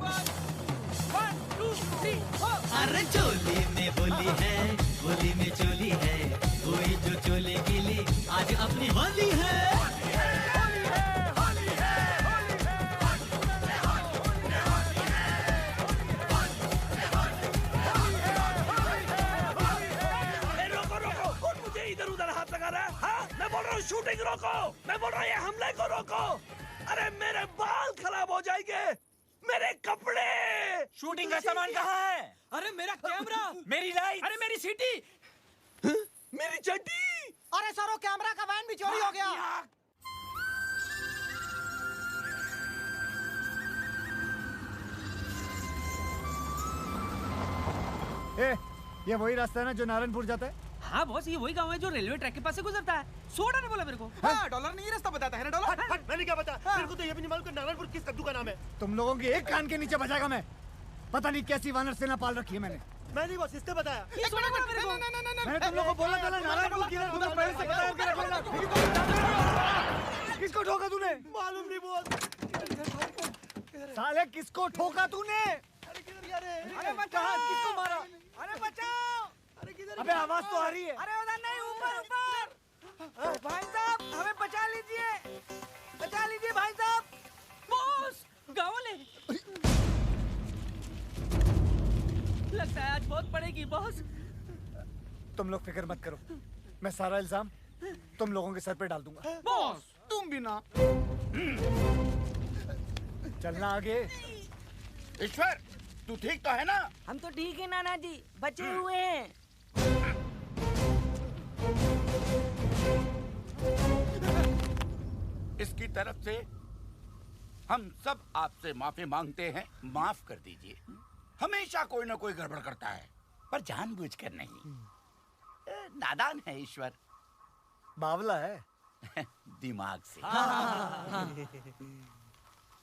1 2 3 4। अरे चोली में होली है, होली में चोली है, कोई जो चोले गिली आज अपनी होली है। इधर उधर हाथ लगा रहा है। हाँ? मैं बोल रहा हूँ शूटिंग रोको, मैं बोल रहा हूँ ये हमले को रोको। अरे मेरे बाल खराब हो जाएंगे, मेरे कपड़े। शूटिंग का सामान कहाँ है? अरे मेरा कैमरा, मेरी लाइट, अरे मेरी सीटी, मेरी चड्डी। अरे सर वो कैमरा का वैन भी चोरी हो गया। ए, ये वही रास्ता है ना जो नारायणपुर जाता है? हाँ बॉस, ये वही गांव है जो रेलवे ट्रैक के पास से गुजरता है। सोडा ने बोला मेरे को। हाँ, डॉलर नहीं रास्ता बताता है ना डॉलर। मैंने क्या बता? मेरे को तो ये भी नहीं मालूम कि नारायणपुर किस कद्दू का नाम है। तुम लोगों की एक कान के नीचे बजाएगा मैं। पता नहीं कैसी वानर सेना पाल रखी है मैंने। मैं नहीं बॉस, इसने बताया। ये सोडा बोला मेरे को। मैंने तुम लोगों को बोला था ना नारायणपुर की तुम्हें पहले से बताया कि रखना। किसको ठोका तूने? मालूम नहीं बॉस। साले किसको ठोका तूने? अरे बचाओ, किसको मारा? अरे बचाओ। अबे आवाज तो आ रही है। अरे उधर नहीं, ऊपर ऊपर। भाई साहब हमें बचा लीजिए, बचा लीजिए भाई साहब। बॉस गाँव वाले। लगता है आज बहुत पड़ेगी बॉस। तुम लोग फिक्र मत करो, मैं सारा इल्जाम तुम लोगों के सर पे डाल दूंगा। बॉस तुम भी ना। चलना आगे। ईश्वर, तू ठीक तो है ना? हम तो ठीक है नाना जी, बचे हुए हैं। इसकी तरफ से हम सब आपसे माफी मांगते हैं, माफ कर दीजिए। हमेशा कोई ना कोई गड़बड़ करता है, पर जानबूझकर नहीं। नादान है ईश्वर, बावला है दिमाग से।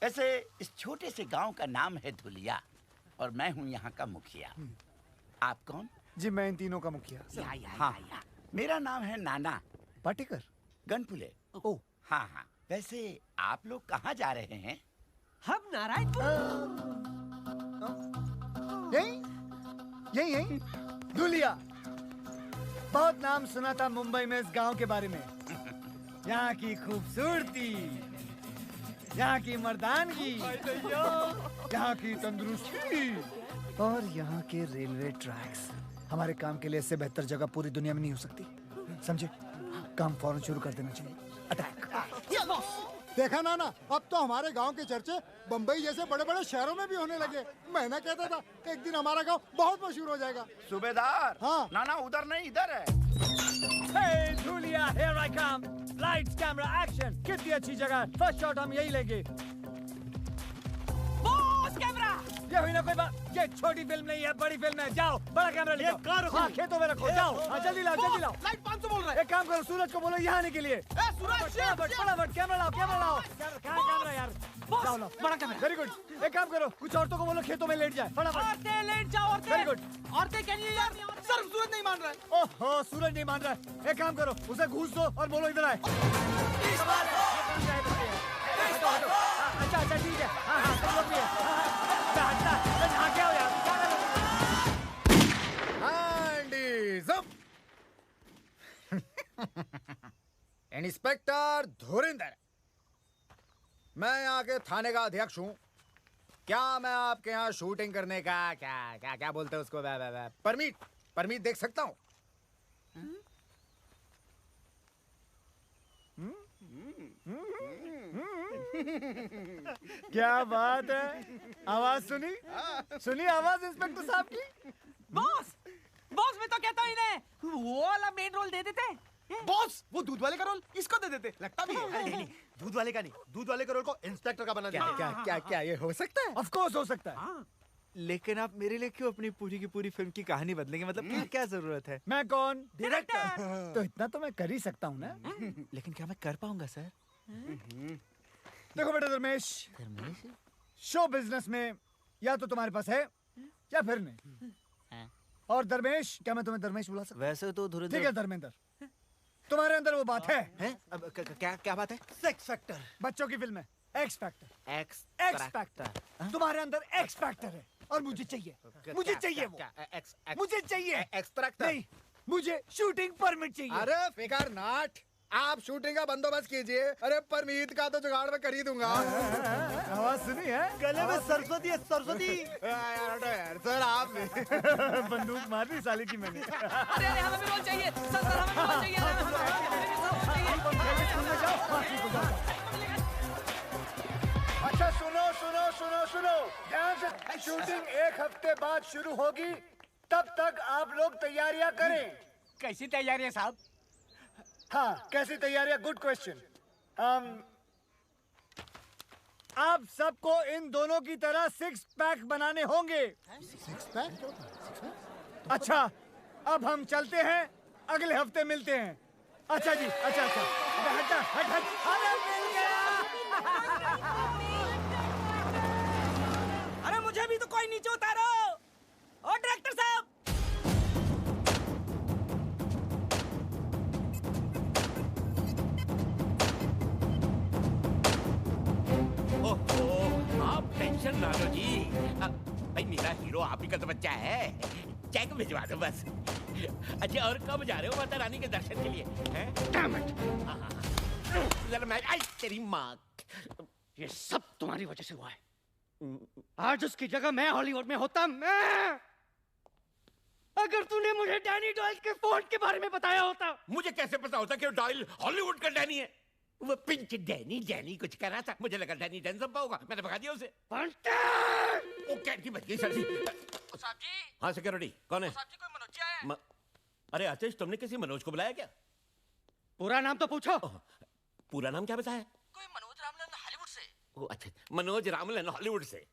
ऐसे इस छोटे से गांव का नाम है धुलिया और मैं हूं यहाँ का मुखिया। आप कौन? जी मैं इन तीनों का मुखिया। हाँ, मेरा नाम है नाना पाटेकर गनपुले। ओ हाँ हाँ, वैसे आप लोग कहाँ जा रहे हैं? हम नारायणपुर। यही धुलिया। बहुत नाम सुना था मुंबई में इस गांव के बारे में। यहाँ की खूबसूरती, यहाँ की मर्दानगी, यहाँ की तंदुरुस्ती और यहाँ के रेलवे ट्रैक्स। हमारे काम के लिए इससे बेहतर जगह पूरी दुनिया में नहीं हो सकती, समझे? काम फौरन शुरू कर देना चाहिए। अटैक। देखा नाना, अब तो हमारे गांव के चर्चे बम्बई जैसे बड़े बड़े शहरों में भी होने लगे। मैं ना कहता था एक दिन हमारा गांव बहुत मशहूर हो जाएगा। सूबेदार। हाँ। नाना उधर नहीं, इधर है। Hey, Julia, here I come. Lights, camera, action. कितनी अच्छी जगह। फर्स्ट शॉट हम यही लेंगे। Boss camera. ये हुई ना कोई बात। ये छोटी फिल्म नहीं है, बड़ी फिल्म है। जाओ, बड़ा कैमरा लेके आओ। हाँ, खेतों में रखो। जाओ, हाँ, जल्दी लाओ, जल्दी लाओ। लाइट 500 बोल रहा है। एक काम करो, सूरज को बोलो यहाँ आने के लिए। फटाफट कैमरा लाओ, कैमरा लाओ। कहाँ कैमरा यार? जाओ लाओ, बड़ा कैमरा। Very good. एक काम करो, कुछ औरतों को बोलो खेतों में लेट जाए। फटाफट। औरतें लेट जाओ, औरतें। Very good. औरतें क्या नहीं यार? सर सूरज नहीं मान रहा है। ओहो, सूरज नहीं मान रहा है। एक काम करो, उसे घूस दो और बोलो इधर आए। अच्छा ठीक है। हाँ तुम लोग भी है। क्या हो यार? इंस्पेक्टर धुरिंदर, मैं यहाँ के थाने का अध्यक्ष हूँ। क्या मैं आपके यहाँ शूटिंग करने का क्या बोलते हैं उसको, परमिट देख सकता हूँ? क्या बात है, आवाज सुनी आवाज इंस्पेक्टर साहब की। बॉस मैं तो कहता हूँ इन्हें वो वाला मेन रोल दे देते। बॉस वो दूध वाले का रोल इसको दे देते, लगता भी है। नहीं, दूध वाले का नहीं, दूध वाले का रोल को इंस्पेक्टर का बना दिया। क्या ये हो सकता है? ऑफ कोर्स हो सकता है। लेकिन आप मेरे लिए क्यों अपनी पूरी की पूरी फिल्म की कहानी बदलेंगे? मतलब क्या जरूरत है? मैं कौन? डायरेक्टर। तो इतना तो मैं कर ही सकता हूँ ना। लेकिन क्या मैं कर पाऊंगा सर? देखो बेटा धर्मेश, शो बिजनेस में या तो तुम्हारे पास है या फिर नहीं। और धर्मेश, क्या मैं तुम्हें धर्मेश बुला सकता? वैसे तो धुरंधर। ठीक है धर्मेंद्र, तुम्हारे अंदर वो बात है? अब क्या क्या बात है? Sex factor. बच्चों की फिल्म है एक्स फैक्टर। X factor. तुम्हारे अंदर एक्स फैक्टर है और मुझे चाहिए, मुझे चाहिए वो, मुझे चाहिए एक्सट्रैक्टर नहीं, मुझे शूटिंग परमिट चाहिए। अरे फिकर नाट, आप शूटिंग का बंदोबंस्त कीजिए। अरे परमीत का तो जुगाड़ में कर ही दूंगा। आवाज सुनी है? गले में सरस्वती है, सरस्वती। यार सर आप बंदूक मार दी साले की मैंने। अरे अरे हमें भी रोल चाहिए सर, सर हमें भी रोल चाहिए, हमें अच्छा सुनो सुनो सुनो सुनो ध्यान से, शूटिंग 1 हफ्ते बाद शुरू होगी, तब तक आप लोग तैयारियां करें। कैसी तैयारियां साहब? हाँ कैसी तैयारियां, गुड क्वेश्चन। आप सबको इन दोनों की तरह 6 पैक बनाने होंगे। 6 पैक? अच्छा अब हम चलते हैं, अगले हफ्ते मिलते हैं। अच्छा जी, अच्छा अच्छा, हट हट हट, अरे मिल गया। अरे मुझे भी तो कोई नीचे उतारो। ओ डायरेक्टर साहब, आप टेंशन ना लो जी। भाई मेरा हीरो आप ही का तो बच्चा है, चेक भिजवा दो बस। अच्छा और कब जा रहे हो माता रानी के दर्शन के लिए? जरा मैं, आई तेरी माँ, ये सब तुम्हारी वजह से हुआ है। आज उसकी जगह मैं हॉलीवुड में होता, मैं अगर तूने मुझे डैनी डॉयल के फोन के बारे में बताया होता। मुझे कैसे पता होता कि डॉयल हॉलीवुड का डैनी है? वो पिंच डैनी कुछ कर रहा था, मुझे लगा डैनी डेंजम्पा होगा, मैंने भगा दिया उसे। ओ कैंटी बच गई सर जी। साहब जी। हाँ सिक्योरिटी, कौन है? साहब जी कोई मनोज जी आया है। अरे आतिश, तुमने किसी मनोज को बुलाया क्या? पूरा नाम तो पूछो। पूरा नाम क्या बताया? कोई मनोज रामलन हॉलीवुड से। ओ अच्छा, मनोज रामलन हॉलीवुड से।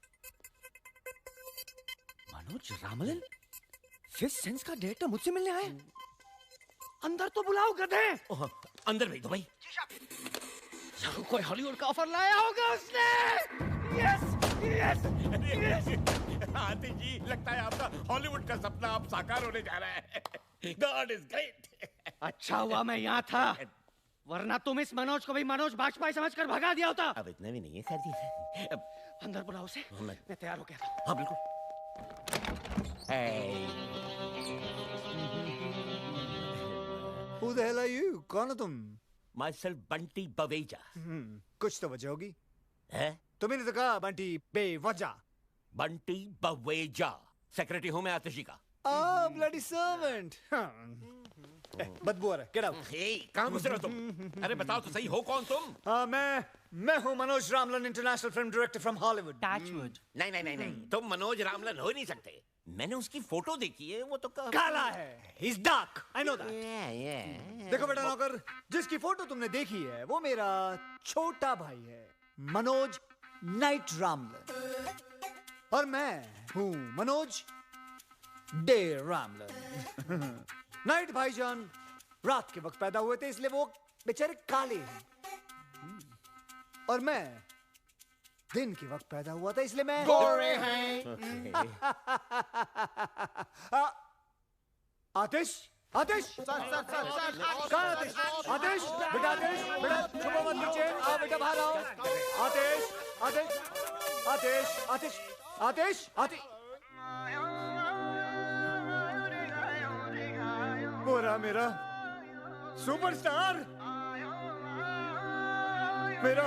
मनोज रामलन 5th सेंस का डायरेक्टर मुझसे मिलने आए। अंदर तो बुलाओ गधे। अंदर भेज दो भाई। जरूर कोई हॉलीवुड का ऑफर लाया होगा उसने। Yes yes yes. Atish ji, लगता है आपका हॉलीवुड का सपना अब साकार होने जा रहा है। God is great. अच्छा हुआ मैं यहाँ था, वरना तुम इस मनोज को भी मनोज बाजपेयी समझकर भगा दिया होता। अब इतना भी नहीं है सर जी। अंदर बुलाओ उसे, मैं तैयार हो गया था। हाँ बिल्कुल। Who the hell are you? कौन हो तुम? Myself बंटी बवेजा। कुछ तो वजह होगी। है? तुम्हें तो कहा बंटी बेवजह। बंटी बवेजा, सेक्रेटरी हूँ मैं आतिशी का। Ah, bloody servant. बदबू आ रहा है, get out. कहाँ घुस रहे हो तुम? अरे बताओ तो सही, हो कौन तुम? मैं हूँ Manoj Ramlan, international film director from Hollywood. नहीं, तुम मनोज रामलन हो नहीं सकते। मैंने उसकी फोटो देखी है, वो तो काला है। He's dark. I know that. देखो बेटा नौकर, जिसकी फोटो तुमने देखी है वो मेरा छोटा भाई है, मनोज नाइट रामलन, और मैं हूँ मनोज डे रामलन। नाइट भाईजान रात के वक्त पैदा हुए थे, इसलिए वो बेचारे काले हैं, और मैं दिन के वक्त पैदा हुआ था, इसलिए मैं गोरे हैं। आतिश, आतिश, कहाँ आतिश? आतिश, बेटा छुपो मत नीचे, आओ बेटा बाहर आओ। आतिश, आतिश, आतिश, आतिश, आतिश, आतिश। वो रहा मेरा सुपरस्टार, मेरा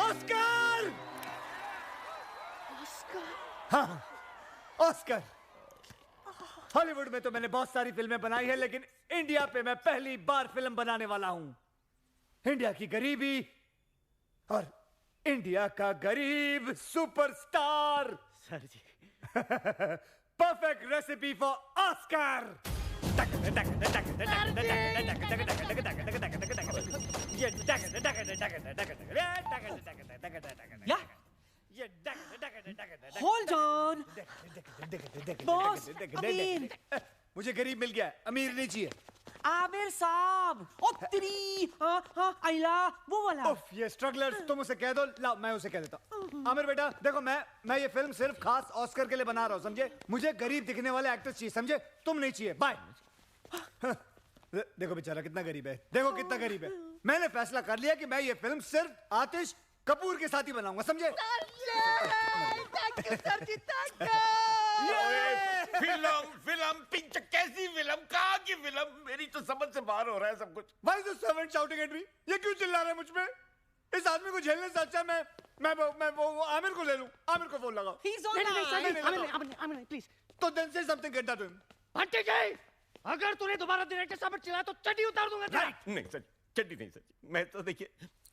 ऑस्कर। हाँ, ऑस्कर। हॉलीवुड में तो मैंने बहुत सारी फिल्में बनाई है, लेकिन इंडिया पे मैं पहली बार फिल्म बनाने वाला हूं। इंडिया की गरीबी और इंडिया का गरीब superstar. Sir ji. Perfect recipe for Oscar. Hold on. Boss, मुझे गरीब मिल गया, अमीर नहीं चाहिए। आमिर साहब ओ तेरी आइला वो वाला। उफ, ये स्ट्रगलर्स, तुम उसे कह दो। लाओ मैं उसे कह देता हूँ। आमिर बेटा देखो, मैं ये फिल्म सिर्फ खास ऑस्कर के लिए बना रहा हूँ, समझे? मुझे गरीब दिखने वाले एक्टर्स चाहिए, समझे? तुम नहीं चाहिए। बाय। देखो बेचारा कितना गरीब है, देखो कितना गरीब है। मैंने फैसला कर लिया कि मैं ये फिल्म सिर्फ आतिश कपूर के साथ ही बनाऊंगा, समझे? फिल्म पिक्चर कैसी फिल्म, कहाँ की फिल्म? मेरी तो समझ से बाहर हो रहा है सब कुछ। Why is the servant shouting at me? ये क्यों चिल्ला रहा है मुझ पे? इस आदमी को झेलने से अच्छा मैं वो आमिर को ले लूं। आमिर को फोन लगाओ। नहीं, प्लीज। तो then say something, get that to him. भट्टी जी, अगर तूने दोबारा डायरेक्टर साहब चिल्लाया तो चड्डी उतार दूंगा तेरा। नहीं सर, चड्डी नहीं सर। मैं तो देखिए,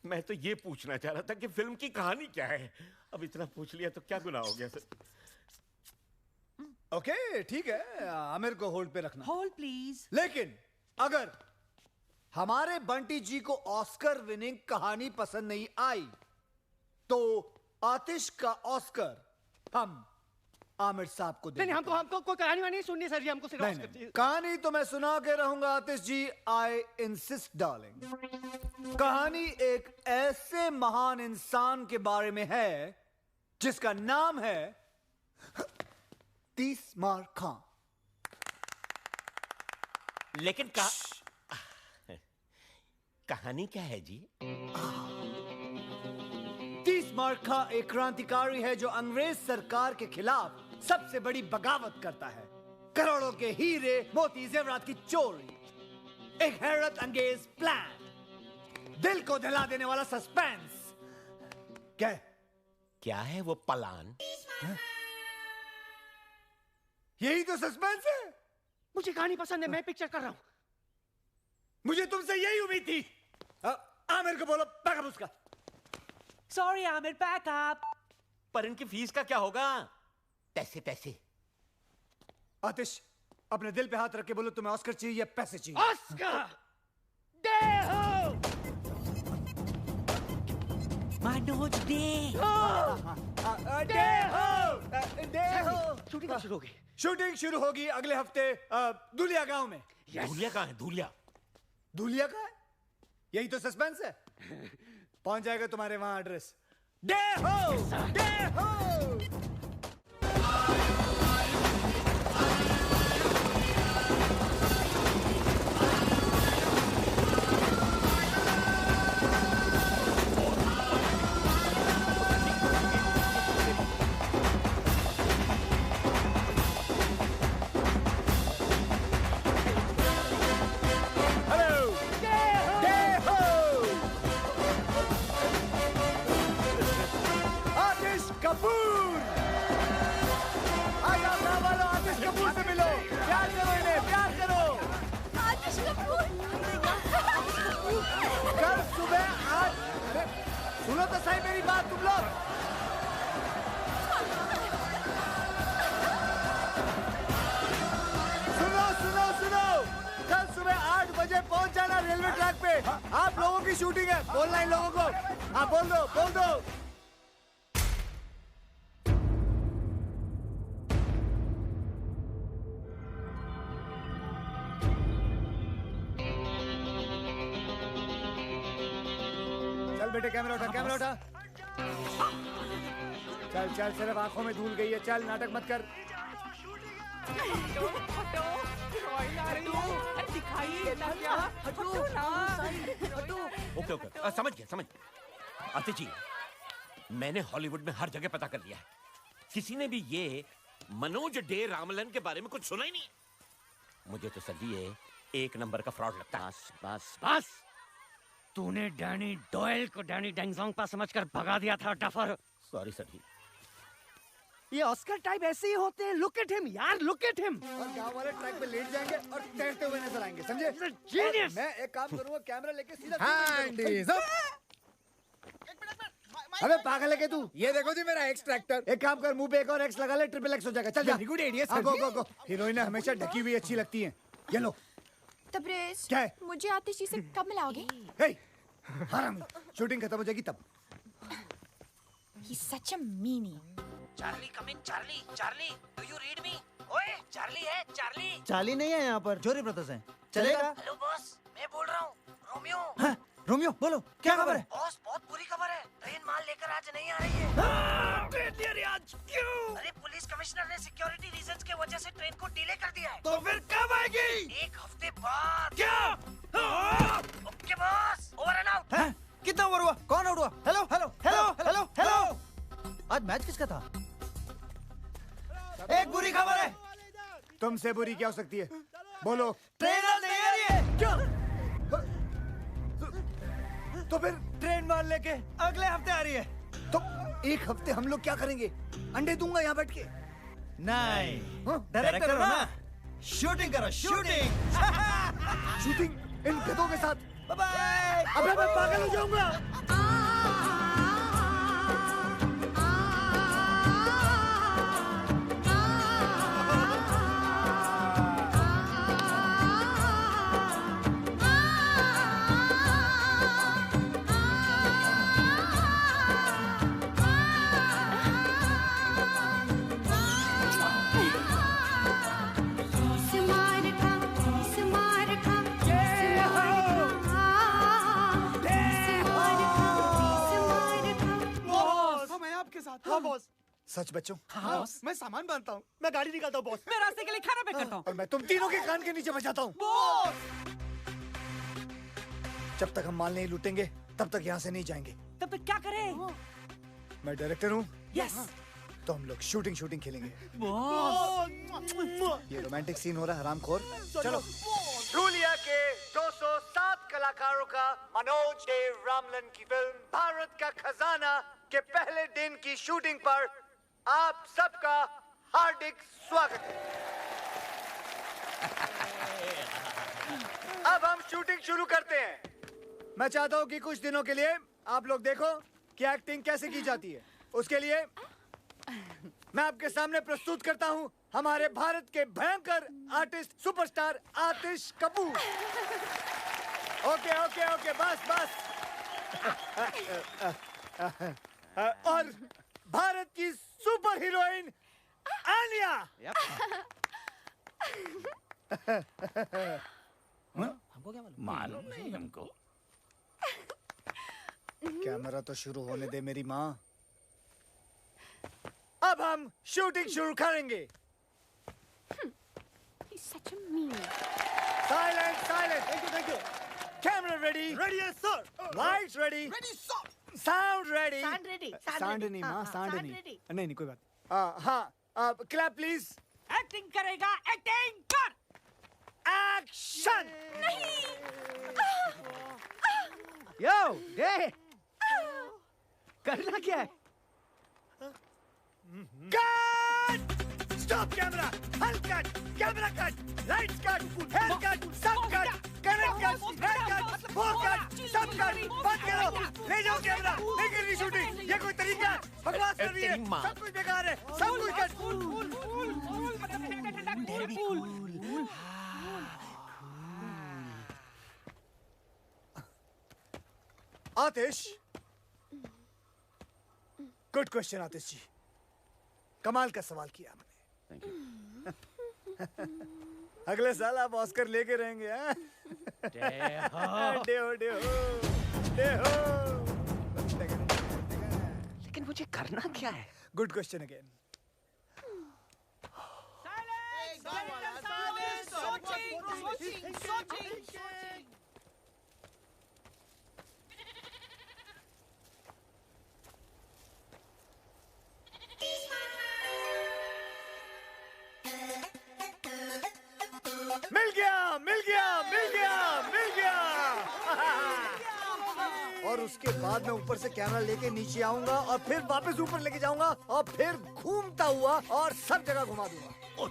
मैं तो ये पूछना चाह रहा था कि फिल्म की कहानी क्या है। अब इतना पूछ लिया तो क्या गुनाह हो गया सर? ओके, ठीक है, आमिर को होल्ड पे रखना। Hold please. लेकिन अगर हमारे बंटी जी को ऑस्कर विनिंग कहानी पसंद नहीं आई तो आतिश का ऑस्कर हम आमिर साहब को देंगे। नहीं, हमको कोई कहानी वानी नहीं सुननी सर जी, हमको सिर्फ ऑस्कर चाहिए। कहानी तो मैं सुना के रहूंगा आतिश जी, आई इंसिस्ट डार्लिंग। कहानी एक ऐसे महान इंसान के बारे में है जिसका नाम है तीसमार खां। लेकिन कहानी क्या है जी? तीसमार खां एक क्रांतिकारी है जो अंग्रेज सरकार के खिलाफ सबसे बड़ी बगावत करता है। करोड़ों के हीरे मोती जेवरात की चोरी, एक हैरत अंगेज प्लान, दिल को दहला देने वाला सस्पेंस। क्या है वो प्लान? यही तो सस्पेंस है। मुझे कहानी पसंद है, मैं पिक्चर कर रहा हूं। मुझे तुमसे यही उम्मीद थी। आमिर को बोलो बैकअप उसका। Sorry Aamir, backup. पर इनकी फीस का क्या होगा? पैसे। आतिश, अपने दिल पे हाथ रख के बोलो तुम्हें ऑस्कर चाहिए या पैसे चाहिए? ऑस्कर दे हो। मनोज दे शूटिंग शुरू होगी। शूटिंग शुरू होगी अगले हफ्ते दुलिया गांव में। धूलिया कहाँ है? धूलिया का है? यही तो सस्पेंस है। पहुंच जाएगा तुम्हारे वहां एड्रेस। दे हो। सुनो तो सही मेरी बात तुम लोग। सुनो। कल सुबह 8 बजे पहुंच जाना रेलवे ट्रैक पे। आप लोगों की शूटिंग है। बोलना इन लोगों को। आप बोल दो। बेटे कैमरा उठा। चल सिर्फ आंखों में धूल गई है। चल नाटक मत कर। ओके समझ गया। आतिश जी, मैंने हॉलीवुड में हर जगह पता कर लिया है। किसी ने भी ये मनोज डे रामलन के बारे में कुछ सुना ही नहीं। मुझे तो सर जी ये एक नंबर का फ्रॉड लगता है। बस तूने डैनी डॉयल को डैनी डेंगजोंगपा समझकर भगा दिया था डफर। सॉरी सर जी। ये ऑस्कर टाइप ऐसे ही होते हैं। लुक एट हिम यार, लुक एट हिम। और गांव वाले ट्रैक पे लेट जाएंगे और तैरते हुए नजर आएंगे, समझे? जीनियस। मैं एक काम करूंगा, कैमरा लेके सीधा हैंडीज अप। अबे पागल है क्या तू? ये देखो जी मेरा एक्सट्रैक्टर। एक काम कर, मुंह पे एक और एक्स लगा ले, ट्रिपल एक्स हो जाएगा। चल वेरी गुड आइडिया सर। गो। हीरोइन हमेशा ढकी हुई अच्छी लगती है। ये लो। तबरेज, क्या है? मुझे आतिश जी से कब मिलाओगे? हरामी, शूटिंग खत्म हो जाएगी तब। He's such a meanie. Charlie come in. Charlie, do you read me? ओए चार्ली है, चार्ली। चार्ली नहीं है यहाँ पर, जोरी ब्रदर्स हैं। चलेगा? हेलो बॉस, मैं बोल रहा हूँ रोमियो। हाँ, रोमियो बोलो क्या खबर है? बॉस बहुत बुरी खबर है, ट्रेन माल लेकर आज नहीं आ रही है। ट्रेन नहीं आ रही आज, क्यों? अरे पुलिस कमिश्नर ने सिक्योरिटी रीजंस के वजह से ट्रेन को डिले कर दिया है। तो फिर कब आएगी? 1 हफ्ते बाद। क्या? Okay boss, over and out. कितना ओवर हुआ? कौन आउट हुआ? Hello hello hello hello hello. आज मैच किसका था? एक बुरी खबर है। तुमसे बुरी क्या हो सकती है? बोलो। ट्रेन आज नहीं आ रही है। क्या? तो फिर ट्रेन माल लेके अगले हफ्ते आ रही है। तो 1 हफ्ते हम लोग क्या करेंगे? अंडे दूंगा यहाँ बैठ के। नहीं, डायरेक्टर हो ना? शूटिंग करो, शूटिंग। शूटिंग इन गधों के साथ? Bye bye. अबे मैं पागल हो जाऊंगा। हाँ बॉस। सच बच्चों? हाँ बॉस। मैं सामान बांधता हूँ, मैं गाड़ी निकालता हूँ बॉस। मैं रास्ते के लिए खाना पैक करता हूँ। और मैं तुम तीनों के कान के नीचे बजाता हूँ। जब तक हम माल नहीं लूटेंगे तब तक यहाँ से नहीं जाएंगे। तब तक क्या करें? मैं डायरेक्टर हूँ। यस। तो हम लोग शूटिंग खेलेंगे। बॉस। ये रोमांटिक सीन हो रहा है हरामखोर। चलो। रूलिया के 207 कलाकारों का मनोज देव रामलन की फिल्म भारत का खजाना के पहले दिन की शूटिंग पर आप सबका हार्दिक स्वागत है। अब हम शूटिंग शुरू करते हैं। मैं चाहता हूँ कि कुछ दिनों के लिए आप लोग देखो कि एक्टिंग कैसे की जाती है। उसके लिए मैं आपके सामने प्रस्तुत करता हूँ हमारे भारत के भयंकर आर्टिस्ट सुपरस्टार आतिश कपूर। ओके ओके ओके बस बस। और भारत की सुपर हीरोइन आलिया। हमको क्या मालूम नहीं हमको। कैमरा तो शुरू होने दे मेरी माँ। अब हम शूटिंग शुरू करेंगे। Silence, silence. Thank you. Camera ready. Ready, yes, sir. Lights ready. Ready, sir. Sound ready. Sound ready. Sound नहीं माँ, sound sound नहीं। ready. नहीं कोई बात। हाँ, clap please. एक्टिंग करेगा, एक्टिंग कर। Action. यो डे करना क्या है? Cut. Stop camera. Hull cut. Camera cut. Lights cut. Hair cut. Sub cut. Connect cut. Hair cut. Bow cut. Sub cut. बंद करो। ले जाओ कैमरा। नहीं करनी शूटिंग। ये कोई तरीका है? बकवास कर रही है। सब कुछ बेकार है। सब कुछ कट। आतिश। गुड क्वेश्चन आतिश जी। कमाल का सवाल किया आपने। अगले साल आप ऑस्कर लेके रहेंगे। लेकिन मुझे करना क्या है? Good question again. मिल गया मिल गया मिल गया मिल गया। और उसके बाद मैं ऊपर से कैमरा लेके नीचे आऊंगा और फिर वापस ऊपर लेके जाऊंगा और फिर घूमता हुआ और सब जगह घुमा दूंगा। ओ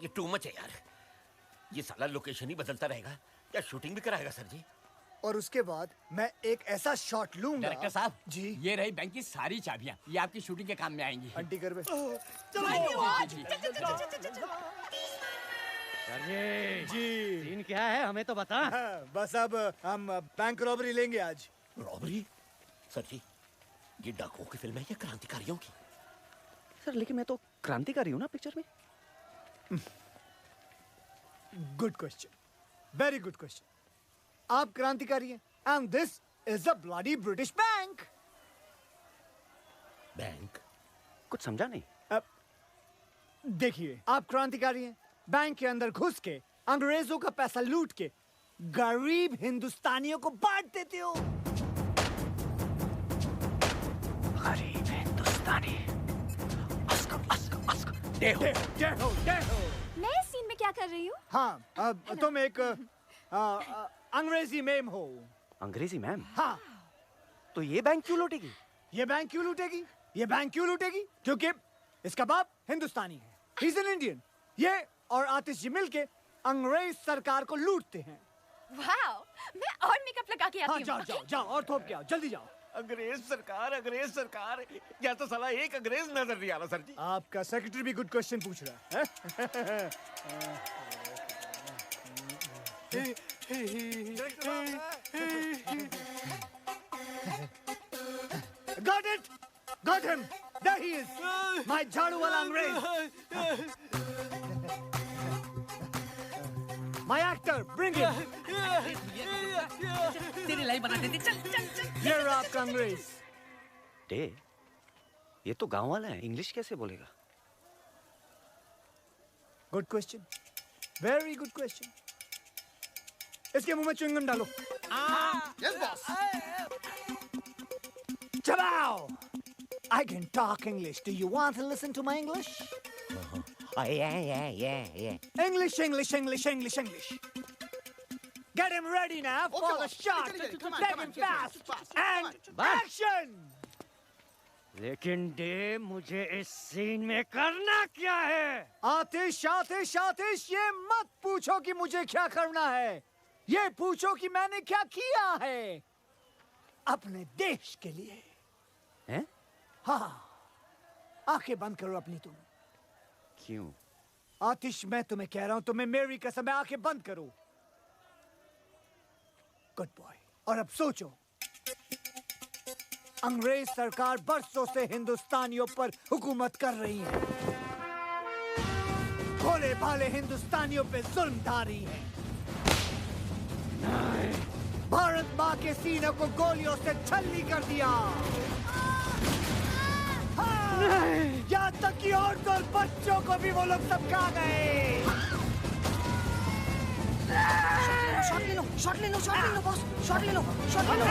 ये टू मच है यार। ये साला लोकेशन ही बदलता रहेगा। क्या शूटिंग भी कराएगा सर जी? और उसके बाद मैं एक ऐसा शॉट लूंगा। डायरेक्टर साहब जी, ये रही बैंक की सारी चाबियां। ये आपकी शूटिंग के काम में आएंगी। आंटी कर जी सीन क्या है हमें तो बता। बस अब हम बैंक रॉबरी लेंगे आज। रॉबरी? सर जी ये डाकुओं की फिल्म है या क्रांतिकारियों की? सर लेकिन मैं तो क्रांतिकारी हूँ ना पिक्चर में। Good question. Very good question. आप क्रांतिकारी हैं and this is a bloody British bank. Bank? कुछ समझा नहीं। देखिए, आप क्रांतिकारी हैं, बैंक के अंदर घुस के अंग्रेजों का पैसा लूट के गरीब हिंदुस्तानियों को बांट देते हो। गरीब हिंदुस्तानी। देहो, देहो, देहो। मैं इस सीन में क्या कर रही हूँ? हाँ, तुम एक अंग्रेजी मैम हो। अंग्रेजी मैम? हाँ। तो ये बैंक क्यों लूटेगी? ये बैंक क्यों लूटेगी? ये बैंक क्यों लूटेगी? क्योंकि इसका बाप हिंदुस्तानी है। He's an Indian। ये और आतिश जी मिलके अंग्रेज सरकार को लूटते हैं। वाओ, मैं और मेकअप लगा के आती हूँ। जाओ जाओ जाओ और थोप के आओ, जल्दी जाओ। अंग्रेज सरकार या तो साला एक अंग्रेज नजर नहीं आ रहा सर जी। आपका सेक्रेटरी भी गुड क्वेश्चन पूछ रहा है। Got it! Got him! There he is! My झाड़ू वाला अंग्रेज! My actor, bring him! तेरी लाइफ बना देती। चल चल चल। ये आपका अंग्रेज। डे, ये तो गांव वाला है, इंग्लिश कैसे बोलेगा? Good question, very good question. इसके मुंह में च्युइंगम डालो। Yes boss. चबाओ। I can talk English. Do you want to listen to my English? Yeah. English, English, English, English, English. Get him ready now for the shot. Take him fast. And action! लेकिन डे, मुझे इस सीन में करना क्या है? आतिश, आतिश, आतिश, ये मत पूछो कि मुझे क्या करना है। ये पूछो कि मैंने क्या किया है अपने देश के लिए। हैं? हाँ, आंखें बंद करो अपनी तुम। क्यों? आतिश, मैं तुम्हें कह रहा हूं, तुम्हें मेरी कसम है, आंखें बंद करो। Good boy. और अब सोचो, अंग्रेज सरकार बरसों से हिंदुस्तानियों पर हुकूमत कर रही है, भोले भाले हिंदुस्तानियों पे जुल्म ढा रही है। भारत माँ के सीनों को गोलियों से छल्ली कर दिया। यहाँ तक कि औरतों और बच्चों को भी वो लोग सब खा गए। शॉट ले लो, शॉट ले लो, शॉट ले लो बॉस, शॉट ले लो, शॉट ले लो।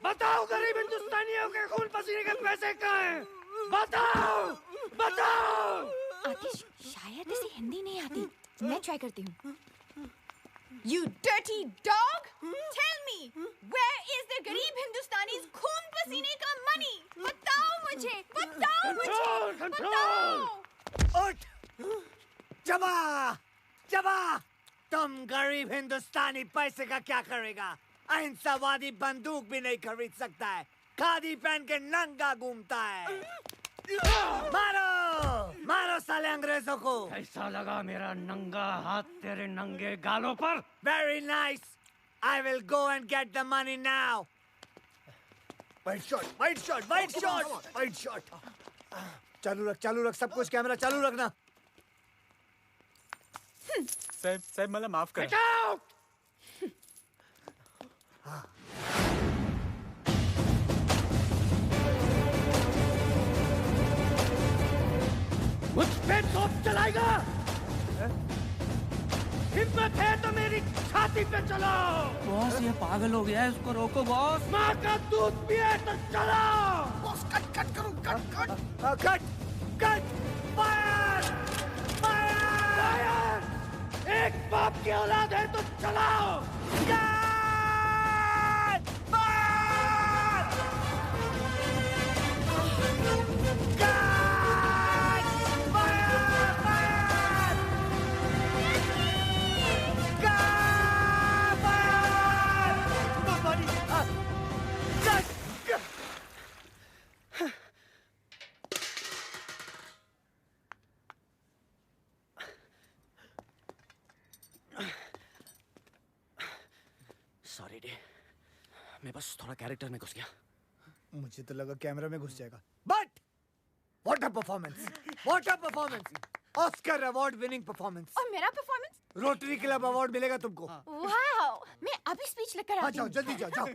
बताओ गरीब हिंदुस्तानियों के खून पसीने के पैसे कहाँ हैं? बताओ, बताओ। आतिश, शायद इसे हिंदी नहीं आती, मैं ट्राई करती हूँ। You dirty dog! Tell me, where is the गरीब हिंदुस्तानीज़ खून पसीने का money? बताओ मुझे, बताओ। उठ, जबा, जबा। तुम गरीब हिंदुस्तानी पैसे का क्या करेगा? अहिंसावादी बंदूक भी नहीं खरीद सकता है, खादी पहन के नंगा घूमता है। मारो, मारो साले अंग्रेजों को। कैसा लगा मेरा नंगा हाथ तेरे नंगे गालों पर? Very nice. I will go and get the money now. White shot, white shot, white shot, white shot. चालू रख सब कुछ, कैमरा चालू रखना। साहब मला माफ करा। मुझ पे तोप चलाएगा? हिम्मत है तो मेरी छाती पे चलाओ। बॉस ये पागल हो गया है, इसको रोको बॉस। माँ का दूध पिए तो चलाओ। बॉस कट कट करो, cut cut cut cut fire fire. एक बाप की औलाद है तो चलाओ। Cut fire cut fire fire cut fire. Nobody cut sorry day, मैं बस थोड़ा कैरेक्टर में घुस गया। मुझे तो लगा कैमरा में घुस जाएगा। But what a performance, what a performance. Oscar award winning performance. और मेरा परफॉर्मेंस? रोटरी क्लब अवार्ड मिलेगा तुमको। वाओ, मैं अभी स्पीच लेकर आती जाओ हूँ। जल्दी जाओ जाओ।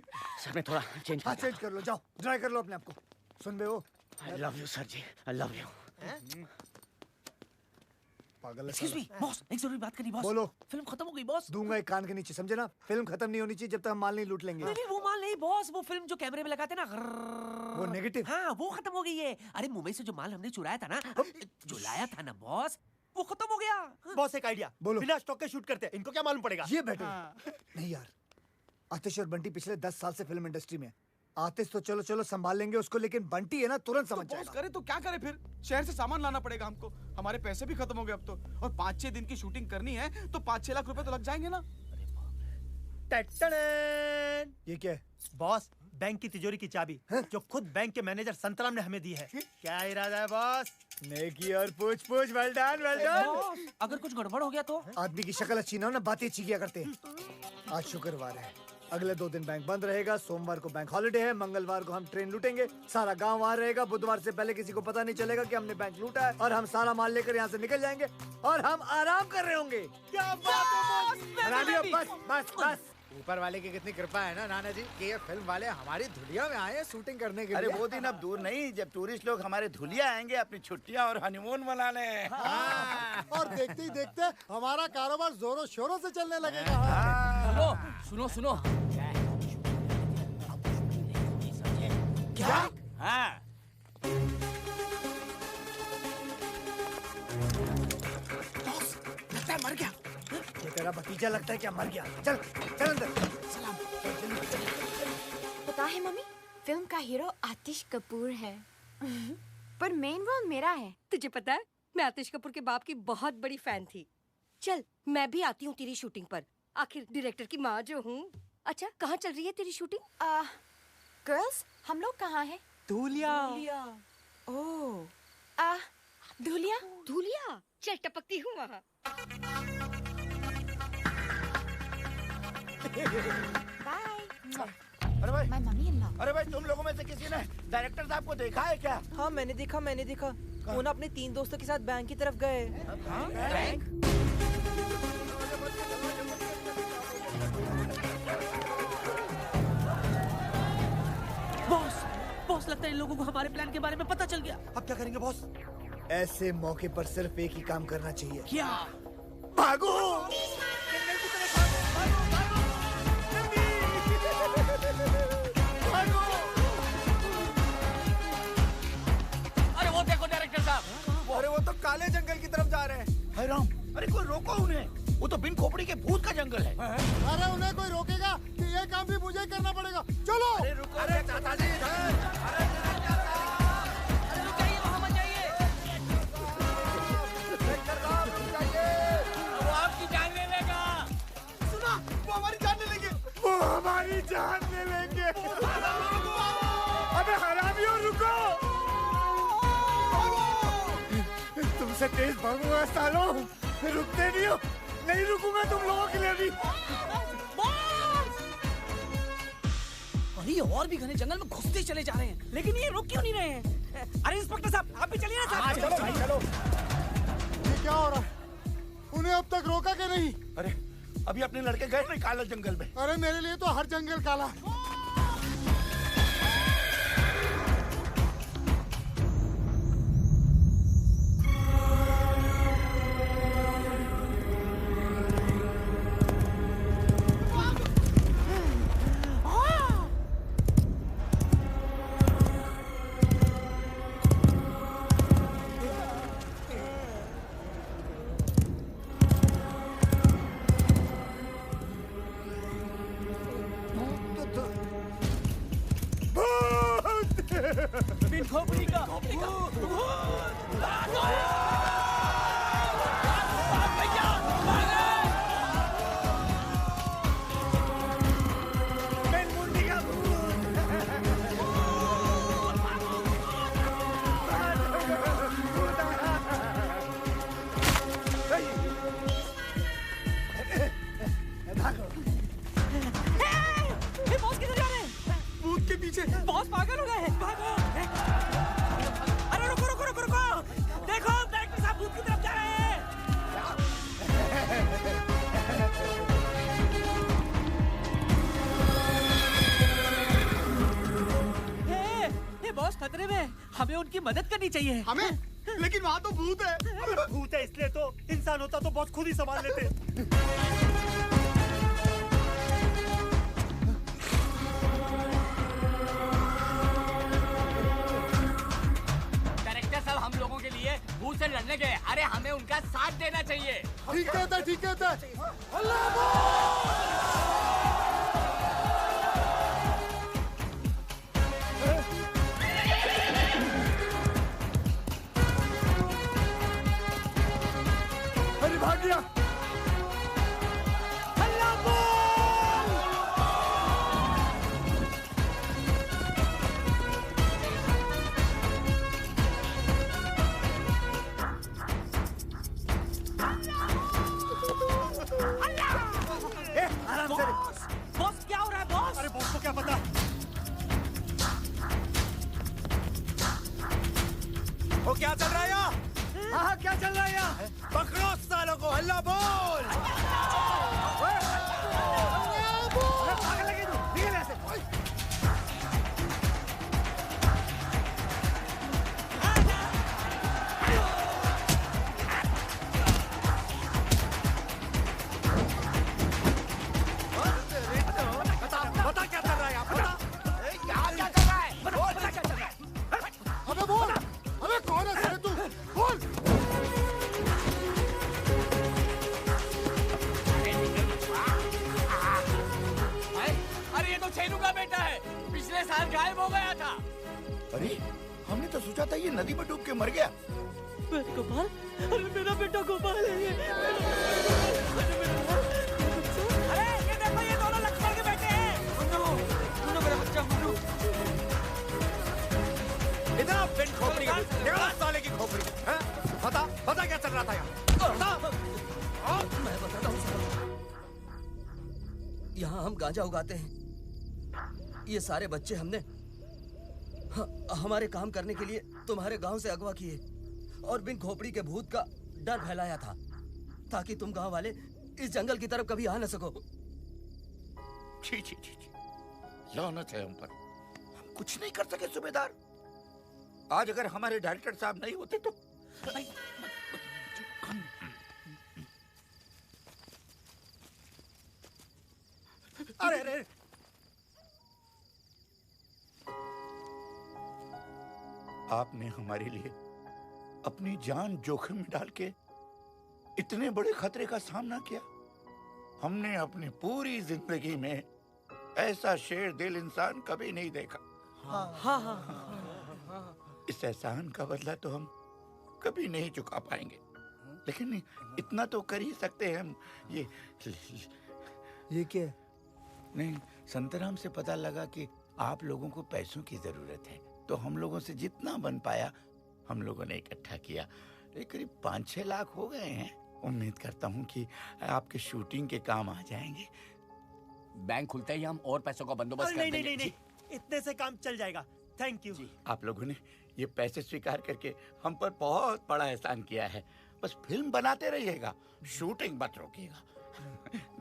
सर मैं थोड़ा चेंज हाँ चेंज कर लो, जाओ ड्राई कर लो अपने आप को। सुन बे वो, I love you sir ji, I love you. पागल है एक्सक्यूज मी साला। बॉस, एक जरूरी बात करनी बॉस। बोलो। फिल्म खत्म हो गई बॉस। दूंगा एक कान के नीचे, समझे ना? फिल्म खत्म नहीं होनी चाहिए जब तक हम माल नहीं लूट लेंगे। नहीं वो माल नहीं बॉस, वो फिल्म जो कैमरे में लगाते ना, वो नेगेटिव। हाँ वो खत्म हो गई है। अरे मुंबई से जो माल हमने चुराया था ना, जो लाया था ना बॉस, वो खत्म हो गया। बॉस एक आइडिया, बोलो। बिना स्टॉक के शूट करते हैं, इनको क्या मालूम पड़ेगा? ये बेटर नहीं यार। आतिश और बंटी पिछले 10 साल से फिल्म इंडस्ट्री में। आतिश तो चलो चलो संभाल लेंगे उसको, लेकिन बंटी है ना तुरंत समझ बॉस जाएगा। करे तो क्या करे फिर? शहर से सामान लाना पड़ेगा हमको, हमारे पैसे भी खत्म हो गए अब तो। और 5-6 दिन की शूटिंग करनी है तो 5-6 लाख रुपए तो लग जाएंगे ना। ये क्या है? बॉस बैंक की तिजोरी की चाबी जो खुद बैंक के मैनेजर संतराम ने हमें दी है। क्या इरादा है बॉस? नेकी और पूछ पूछ, वेल डन वेल डन। अगर कुछ गड़बड़ हो गया तो? आदमी की शक्ल अच्छी ना हो ना, बातें अच्छी किया करते हैं। आज शुक्रवार है, अगले 2 दिन बैंक बंद रहेगा। सोमवार को बैंक हॉलिडे है, मंगलवार को हम ट्रेन लूटेंगे, सारा गांव वहाँ रहेगा। बुधवार से पहले किसी को पता नहीं चलेगा कि हमने बैंक लूटा है, और हम सारा माल लेकर यहाँ से निकल जाएंगे और हम आराम कर रहे होंगे। क्या बात है हरामियों, बस बस बस। ऊपर वाले की कितनी कृपा है ना नाना जी कि ये फिल्म वाले हमारी धुलिया में आए हैं शूटिंग करने के लिए। अरे वो दिन अब दूर नहीं जब टूरिस्ट लोग हमारे धुलिया आएंगे अपनी छुट्टियां और हनीमून मनाने। और देखते ही देखते हमारा कारोबार जोरों शोरों से चलने लगेगा। सुनो सुनो सुनो। क्या? हाँ लगता है मर गया। ये तेरा भतीजा लगता है क्या मर गया? चल चल अंदर। पता है मम्मी, फिल्म का हीरो आतिश कपूर है पर मेन रोल मेरा है। तुझे पता है मैं आतिश कपूर के बाप की बहुत बड़ी फैन थी। चल मैं भी आती हूँ तेरी शूटिंग पर, आखिर डायरेक्टर की माँ जो हूँ। अच्छा कहाँ चल रही है तेरी शूटिंग? गर्ल्स हम लोग कहाँ हैं? धुलिया। ओह धुलिया। धुलिया चल टपकती हूँ वहाँ। बाय। अरे भाई, माय मम्मी इन लॉ। अरे भाई तुम लोगों में से किसी ने डायरेक्टर साहब को देखा है क्या? हाँ मैंने देखा। वो ना अपने 3 दोस्तों के साथ बैंक की तरफ गए। बैंक? बॉस लगता है इन लोगों को हमारे प्लान के बारे में पता चल गया। अब क्या करेंगे बॉस? ऐसे मौके पर सिर्फ एक ही काम करना चाहिए। क्या? भागो। अरे वो देखो डायरेक्टर साहब। अरे वो तो काले जंगल की तरफ जा रहे हैं। हाय राम, अरे कोई रोको उन्हें, वो तो बिन खोपड़ी के भूत का जंगल है। अरे उन्हें कोई रोकेगा कि ये काम भी मुझे करना पड़ेगा। चलो। अरे रुको, अरे चाचा जी इधर। हमारी जान ले लेंगे। अबे हरामियों रुको। तुमसे तेज भागूंगा सालों, रुकते नहीं हो। नहीं रुकूंगा तुम लोगों के लिए भी। अरे और भी घने जंगल में घुसते चले जा रहे हैं, लेकिन ये रुक क्यों नहीं रहे हैं? अरे इंस्पेक्टर साहब आप भी चलिए ना साथ। चलो भाई चलो। ये क्या हो रहा है? उन्हें अब तक रोका कि नहीं? अरे अभी अपने लड़के गए नहीं काले जंगल में? अरे मेरे लिए तो हर जंगल काला है। बिन खोपड़ी का बॉस किधर जा रहे हैं? भूत के पीछे। बॉस पागल हो गए हैं। भागो। अरे रुको रुको रुको रुको, देखो डायरेक्टर साहब भूत की तरफ जा रहे हैं। हे बॉस खतरे में है। हमें उनकी मदद करनी चाहिए। हमें? लेकिन वहाँ तो भूत है। भूत है इसलिए तो इंसान होता तो बॉस खुद ही संभाल लेते। डायरेक्टर साहब हम लोगों के लिए भूत से लड़ने गए। अरे हमें उनका साथ देना चाहिए। ठीक है ठीक है। अरे भाग गया। आराम से। बॉस क्या हो रहा है बॉस? अरे बॉस को क्या पता? वो क्या चल रहा है यहाँ? हाँ क्या चल रहा है यहाँ? पकड़ो सालों को, हल्ला बोल। भागने लगी तू, निकल यहाँ से। बता क्या चल रहा है यहाँ? बता। क्या चल रहा है? बोल, बता क्या चल रहा है? अबे बोल। अबे कौन है साले तू? बोल। अरे ये तो छेनू का बेटा है। पिछले साल गायब हो गया था। अरे हमने तो सोचा था ये नदी में डूब के मर गया। गोपाल, अरे मेरा बेटा गोपाल है ये। अरे ये देखो ये दोनों लक्ष्मण के बेटे हैं। मुन्नू मेरा बच्चा मुन्नू। इधर बिन खोपड़ी का देखो साले की खोपड़ी। हैं? बता क्या चल रहा था यहाँ? मैं बताता हूँ साहब। यहाँ हम गांजा उगाते हैं। ये सारे बच्चे हमने हमारे काम करने के लिए तुम्हारे गांव से अगवा किए और बिन खोपड़ी के भूत का डर फैलाया था ताकि तुम गांव वाले इस जंगल की तरफ कभी आ न सको। छी छी छी छी, लानत है हम पर। हम कुछ नहीं कर सके सूबेदार। आज अगर हमारे डायरेक्टर साहब नहीं होते तो अरे आपने हमारे लिए अपनी जान जोखिम में डाल के इतने बड़े खतरे का सामना किया। हमने अपनी पूरी जिंदगी में ऐसा शेर दिल इंसान कभी नहीं देखा। इस एहसान का बदला तो हम कभी नहीं चुका पाएंगे, लेकिन इतना तो कर ही सकते हैं हम। ये क्या? नहीं, संतराम से पता लगा कि आप लोगों को पैसों की जरूरत है, तो हम लोगों से जितना बन पाया हम लोगों ने इकट्ठा किया। करीब 5-6 लाख हो गए हैं। उम्मीद करता हूँ कि आपके शूटिंग के काम आ जाएंगे। बैंक खुलते ही हम और पैसों का बंदोबस्त कर देंगे। नहीं, इतने से काम चल जाएगा। Thank you. आप लोगों ने ये पैसे स्वीकार करके हम पर बहुत बड़ा एहसान किया है। बस फिल्म बनाते रहिएगा, शूटिंग मत रोकिएगा।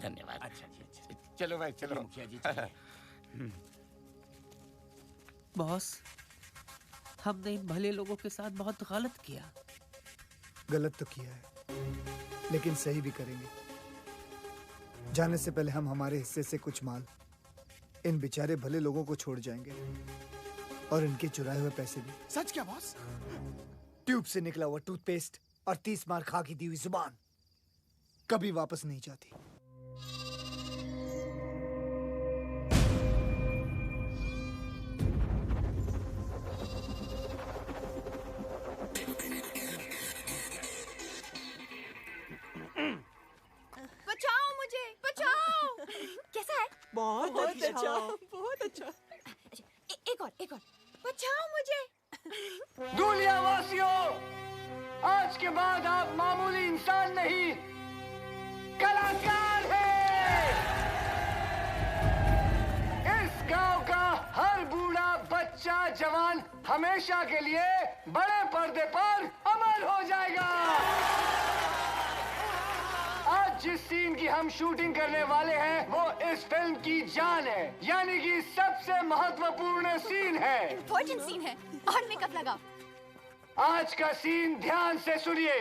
धन्यवाद। अच्छा जी, अच्छा। चलो भाई चलो। मुखिया जी बॉस, हमने इन भले लोगों के साथ बहुत गलत किया। गलत तो किया है, लेकिन सही भी करेंगे। जाने से पहले हम हमारे हिस्से से कुछ माल इन बेचारे भले लोगों को छोड़ जाएंगे और इनके चुराए हुए पैसे भी। सच क्या बॉस? ट्यूब से निकला हुआ टूथपेस्ट और 30 मार खा की दी हुई जुबान कभी वापस नहीं जाती। अच्छा बहुत अच्छा। एक और बचाओ मुझे। दुनिया वासियों, आज के बाद आप मामूली इंसान नहीं, कलाकार हैं। इस गांव का हर बूढ़ा बच्चा जवान हमेशा के लिए बड़े पर्दे पर अमर हो जाएगा। आज जिस सीन की हम शूटिंग करने वाले हैं वो इस फिल्म की जान है, यानी कि सबसे महत्वपूर्ण सीन है। इम्पोर्टेंट सीन है और मेकअप लगाओ। आज का सीन ध्यान से सुनिए।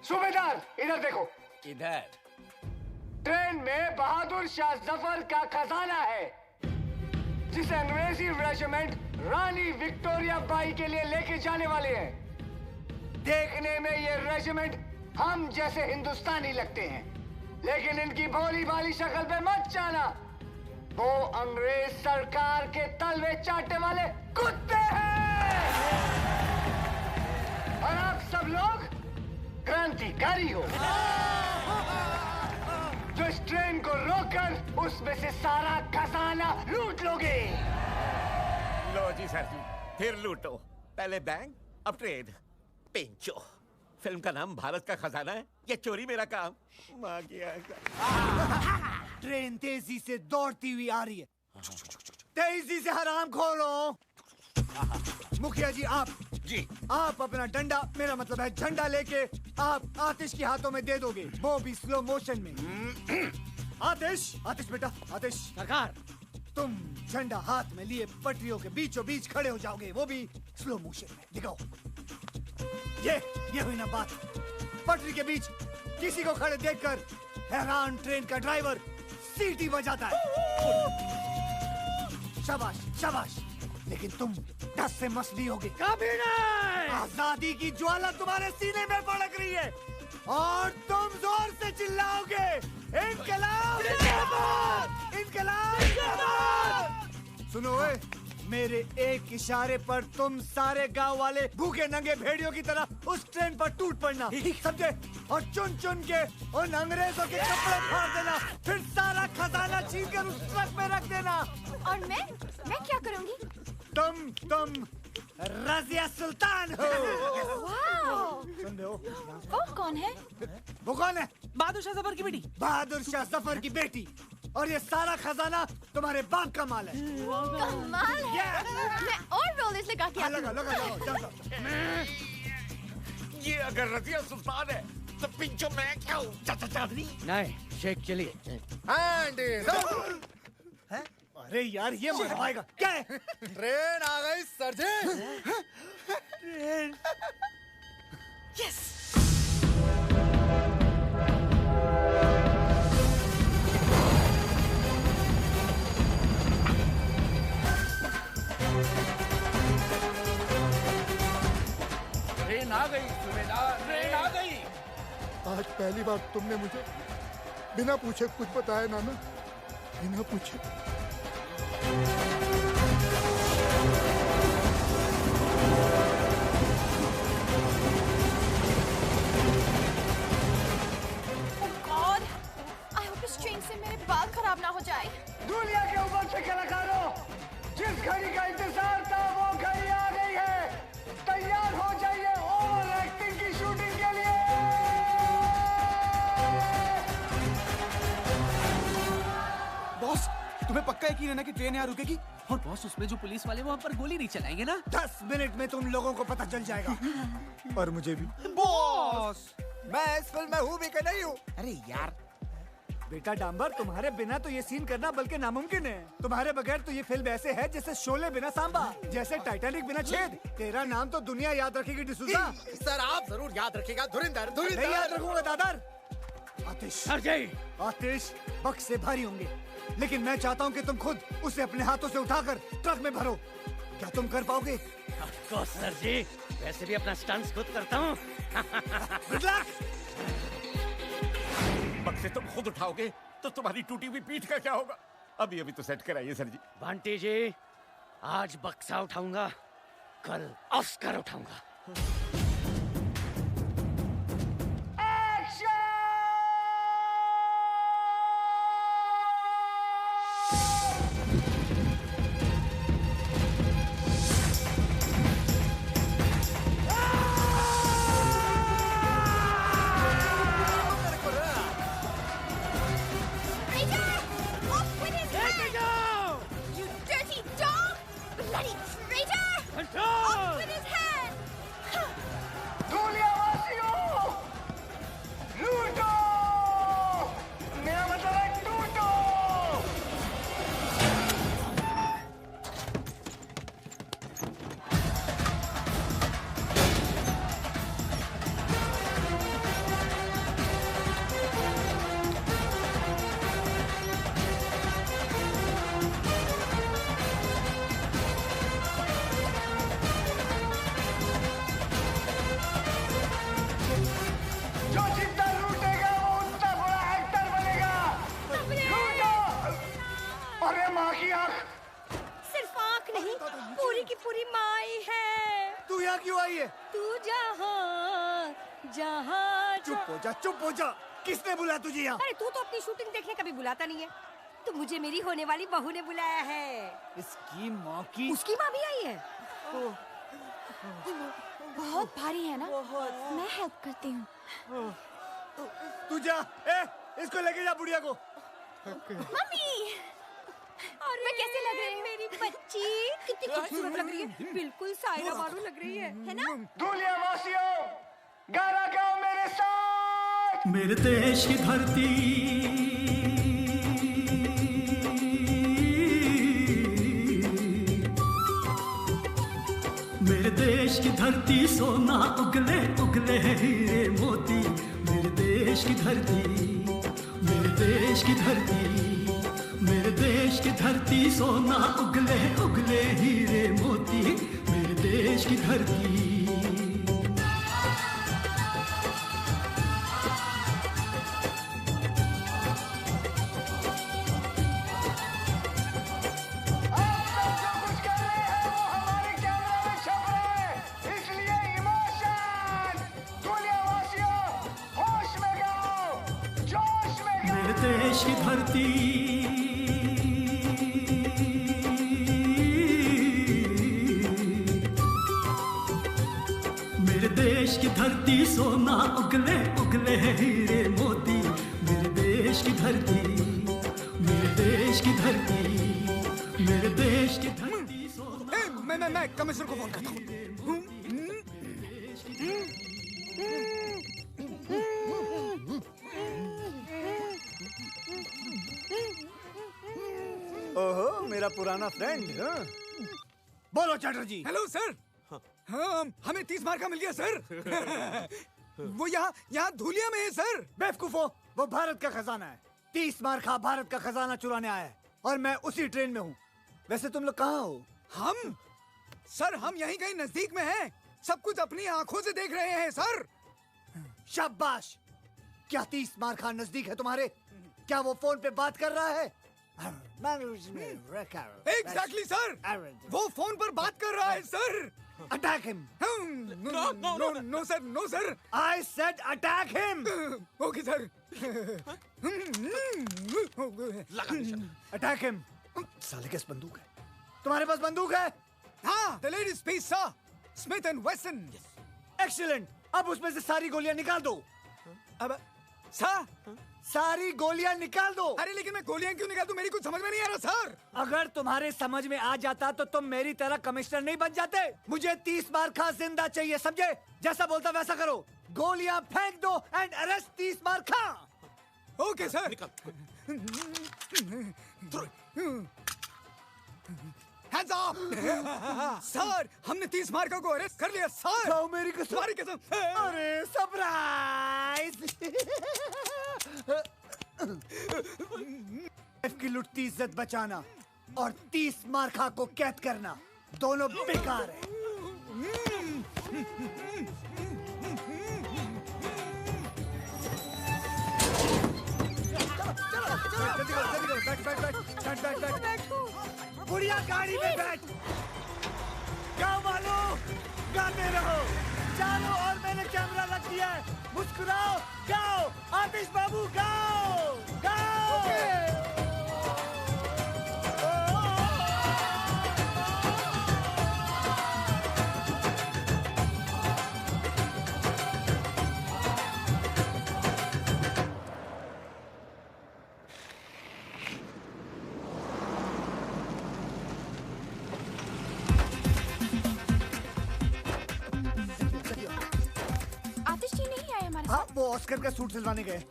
सूबेदार इधर देखो। इधर ट्रेन में बहादुर शाह जफर का खजाना है, जिसे अंग्रेजी रेजिमेंट रानी विक्टोरिया बाई के लिए लेके जाने वाले हैं। देखने में ये रेजिमेंट हम जैसे हिंदुस्तानी लगते हैं, लेकिन इनकी भोली भाली शक्ल पे मत जाना, वो अंग्रेज सरकार के तलवे चाटने वाले कुत्ते हैं। और आप सब लोग क्रांतिकारी हो जो इस ट्रेन को रोककर उसमें से सारा खजाना लूट लोगे। लो जी सर जी, फिर लूटो। पहले बैंक, अब ट्रेन। पेंचो, फिल्म का नाम भारत का खजाना है, ये चोरी मेरा काम। माँ की ट्रेन तेजी से दौड़ती हुई आ रही है। तेजी से हराम खोलो। मुखिया जी आप अपना डंडा, मेरा मतलब है झंडा लेके आप आतिश के हाथों में दे दोगे, वो भी स्लो मोशन में। आतिश बेटा, आतिश सरकार, तुम झंडा हाथ में लिए पटरियों के बीचों बीच खड़े हो जाओगे, वो भी स्लो मोशन में। दिखाओ। ये हुई ना बात। पटरी के बीच किसी को खड़े देखकर हैरान ट्रेन का ड्राइवर सीटी बजाता है। शाबाश शाबाश, लेकिन तुम डस से मसली होगे। कभी नहीं। आजादी की ज्वाला तुम्हारे सीने में भड़क रही है और तुम जोर से चिल्लाओगे, इनकलाब जिंदाबाद, इनकलाब जिंदाबाद। सुनो मेरे एक इशारे पर तुम सारे गांव वाले भूखे नंगे भेड़ियों की तरह उस ट्रेन पर टूट पड़ना, समझे? और चुन चुन के उन अंग्रेजों के कपड़े फाड़ देना, फिर सारा खजाना छीन कर उस ट्रक में रख देना। और मैं क्या करूंगी? तुम रजिया सुल्तान हो। सुन रहे हो? वो कौन है? वो कौन है? बहादुर शाह जफर की बेटी। बहादुर शाह जफर की बेटी। और ये सारा खजाना तुम्हारे बाप का माल है। कमाल है। मैं और रोलेस लगा के आती हूँ। ये अगर रजिया सुल्तान है तो पिंचो मैं क्या हूँ? चादरी नहीं, शेख चलिए। अरे यार ये मरवाएगा क्या है? ट्रेन आ गई सर जी। ट्रेन। यस। ट्रेन आ गई सूबेदार, ट्रेन आ गई। आज पहली बार तुमने मुझे बिना पूछे कुछ बताया नाना, बिना पूछे। गॉड, आई होप इस ट्रेन से मेरे बाल खराब ना हो जाए। दुनिया के ऊपर से कलाकारों, जिस घड़ी का इंतजार था वो घड़ी आ गई है। तैयार हो जाइए ओवर एक्टिंग की शूटिंग के लिए। बॉस, तुम्हें पक्का यकीन है ना कि ट्रेन यहाँ रुकेगी? और बॉस, उसमें जो पुलिस वाले वहाँ पर गोली नहीं चलाएंगे ना? 10 मिनट में तुम लोगों को पता चल जाएगा। और मुझे भी। बॉस, मैं इस फिल्म में हूँ भी कि नहीं हूँ? अरे यार बेटा डांबर, तुम्हारे बिना तो ये सीन करना बल्कि नामुमकिन है। तुम्हारे बगैर तो ये फिल्म ऐसे है जैसे शोले बिना सांबा, जैसे टाइटैनिक बिना छेद। तेरा नाम तो दुनिया याद रखेगी डिसूजा। सर आप जरूर याद रखिएगा। धुरिंदर नहीं याद रखूंगा दादर। आतिश आतिश बक्स से भारी होंगे, लेकिन मैं चाहता हूँ कि तुम खुद उसे अपने हाथों से उठाकर ट्रक में भरो। क्या तुम कर पाओगे? सर जी, वैसे भी अपना स्टंट्स खुद करता हूँ। बक्से तुम खुद उठाओगे तो तुम्हारी टूटी हुई पीठ का क्या होगा? अभी तो सेट कराइए सर जी। बंटी जी, आज बक्सा उठाऊंगा, कल ऑस्कर उठाऊंगा। पूरी माई है। तू यहाँ क्यों आई है? तू जहाँ जहाँ चुप हो जा। किसने बुलाया तुझे यहाँ? अरे तू तो अपनी शूटिंग देखने कभी बुलाता नहीं है। तो मुझे मेरी होने वाली बहू ने बुलाया है। इसकी माँ की। उसकी माँ भी आई है। बहुत भारी है ना? मैं हेल्प करती हूँ। तू जा, इसको लेके जा बुढ़िया को। मम्मी, अरे मैं कैसी लग रही हूँ? मेरी बच्ची कितनी खूबसूरत लग रही है। बिल्कुल सायरा बानू लग रही है ना? धूलिया वासियों, गाना गाओ मेरे साथ। मेरे देश की धरती मेरे देश की धरती सोना उगले उगले हीरे मोती। मेरे देश की धरती मेरे देश की धरती मेरे देश की धरती सोना उगले उगले हीरे मोती। मेरे देश की धरती देश की धरती मेरे देश की धरती सोना उगले उगले हीरे मोती। मेरे देश की धरती मेरे देश की धरती मेरे देश की धरती सोना। मैं कमिश्नर को फोन करता हूँ। ओहो, मेरा पुराना फ्रेंड। बोलो चैटर्जी। Hello sir. हाँ, हमें 30 मार्का मिल गया सर। वो यहाँ धूलिया में है सर। बेवकूफो, वो भारत का खजाना है। 30 मार्का भारत का खजाना चुराने आया है और मैं उसी ट्रेन में हूँ। वैसे तुम लोग कहाँ हो? हम सर हम यहीं कहीं नजदीक में हैं। सब कुछ अपनी आंखों से देख रहे हैं सर। शाबाश। क्या 30 मार्का नजदीक है तुम्हारे? क्या वो फोन पे बात कर रहा है? एग्जैक्टली सर, वो फोन पर बात कर रहा है sir. Attack him. No sir, no sir. I said attack him. Okay sir. Attack him. साले के बंदूक है। तुम्हारे पास बंदूक है? हाँ, the ladies piece sir, Smith and Wesson. Excellent. अब उसमें से सारी गोलियां निकाल दो। अब सर सारी गोलियां निकाल दो। अरे लेकिन मैं गोलियां क्यों निकाल दूं? मेरी कुछ समझ में नहीं आ रहा सर। अगर तुम्हारे समझ में आ जाता तो तुम मेरी तरह कमिश्नर नहीं बन जाते। मुझे 30 मार्का जिंदा चाहिए, समझे? जैसा बोलता वैसा करो। गोलियां फेंक दो एंड अरेस्ट 30 मार्का। Okay sir. Hands up! सर, हमने 30 मार्का को अरेस्ट कर लिया सर। खाओ मेरी कसम। तुम्हारी कसम। अरे सरप्राइज। की लुटती इज्जत बचाना और 30 मार्का को कैद करना दोनों बेकार है। बैठ। बुढ़िया गाड़ी में बैठ। गाओ वालों, गाते रहो। चलो, और मैंने कैमरा रख दिया है। मुस्कुराओ, गाओ। आतिश बाबू गाओ, गाओ। हाँ, वो ऑस्कर का सूट सिलवाने गए।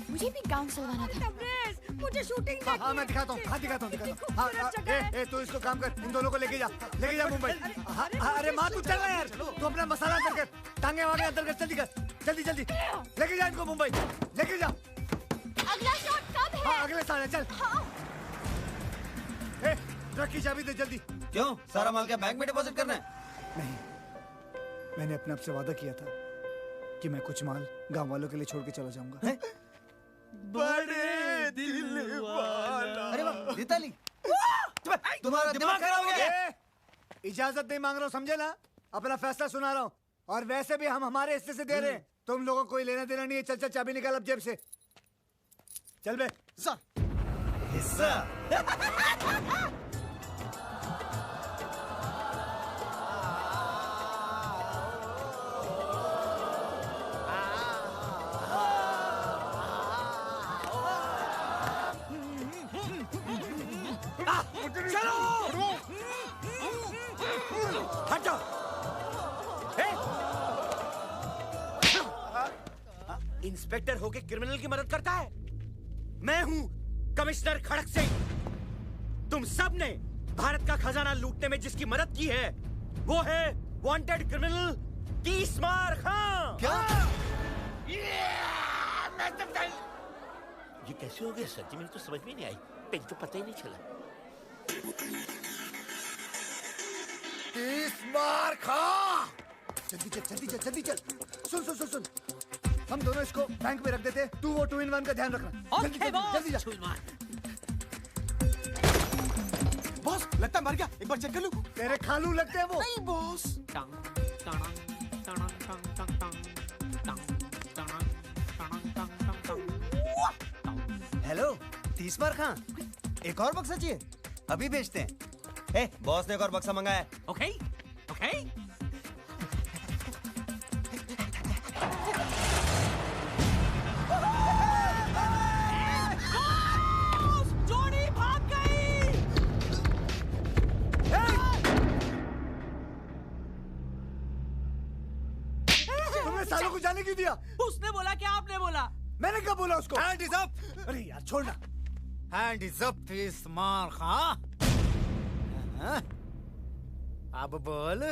मुझे भी गाउन सिलवाना था। मुझे शूटिंग देखनी है। हाँ, मैं दिखाता हूँ। हाँ, दिखाता हूँ। हाँ, तू इसको काम कर। इन दोनों को लेके जा मुंबई। अरे माँ, तू चल रहा यार। तू अपना मसाला अंदर कर, टांगे वागे अंदर कर, जल्दी कर, जल्दी लेके जा इनको मुंबई, लेके जा। अगला शॉट कब है? हाँ, अगले साल है। चल। ट्रक की चाबी दे जल्दी। क्यों? सारा माल क्या बैंक में डिपॉजिट करना है? नहीं, मैंने अपने आप से वादा किया था कि मैं कुछ माल गांव वालों के लिए छोड़ के चला जाऊंगा। बड़े दिल वाला। अरे वाह, रिताली। तुम्हारा दिमाग खराब हो गया। इजाजत नहीं मांग रहा हूँ, समझे ना? अपना फैसला सुना रहा हूँ। और वैसे भी हम हमारे हिस्से से दे रहे हैं, तुम लोगों को कोई लेना देना नहीं है। चल चल चाबी निकाल अब जेब से। चल बे। हिस्सा हट जाओ। इंस्पेक्टर होके क्रिमिनल की मदद करता है? मैं हूं कमिश्नर खड़क सिंह। तुम सब ने भारत का खजाना लूटने में जिसकी मदद की है वो है वांटेड क्रिमिनल तीसमार खां। क्या? ये कैसे हो गया सर जी? मुझे तो समझ में नहीं आई। पेन तो पता ही नहीं चला। तीसमार खां! जल्दी चल, जल्दी चल, जल्दी चल। सुन सुन सुन सुन, हम दोनों इसको बैंक में रख देते। तू वो 2-in-1 का ध्यान रखना। जल्दी जल्दी जल्दी जा। बॉस लगता है मर गया, एक बार चेक कर लूं। तेरे खालू लगते हैं वो। नहीं बॉस। हेलो तीसमार खां, एक और बक्सा चाहिए? अभी भेजते हैं। बॉस ने एक और बक्सा मंगाया है। Okay okay. जोड़ी भाग गई। तुमने सालों को जाने क्यों दिया? उसने बोला कि आपने बोला? मैंने कब बोला उसको? Hand is up. अरे यार छोड़ना। हैंड इज अप तीसमार खां। अब बोल।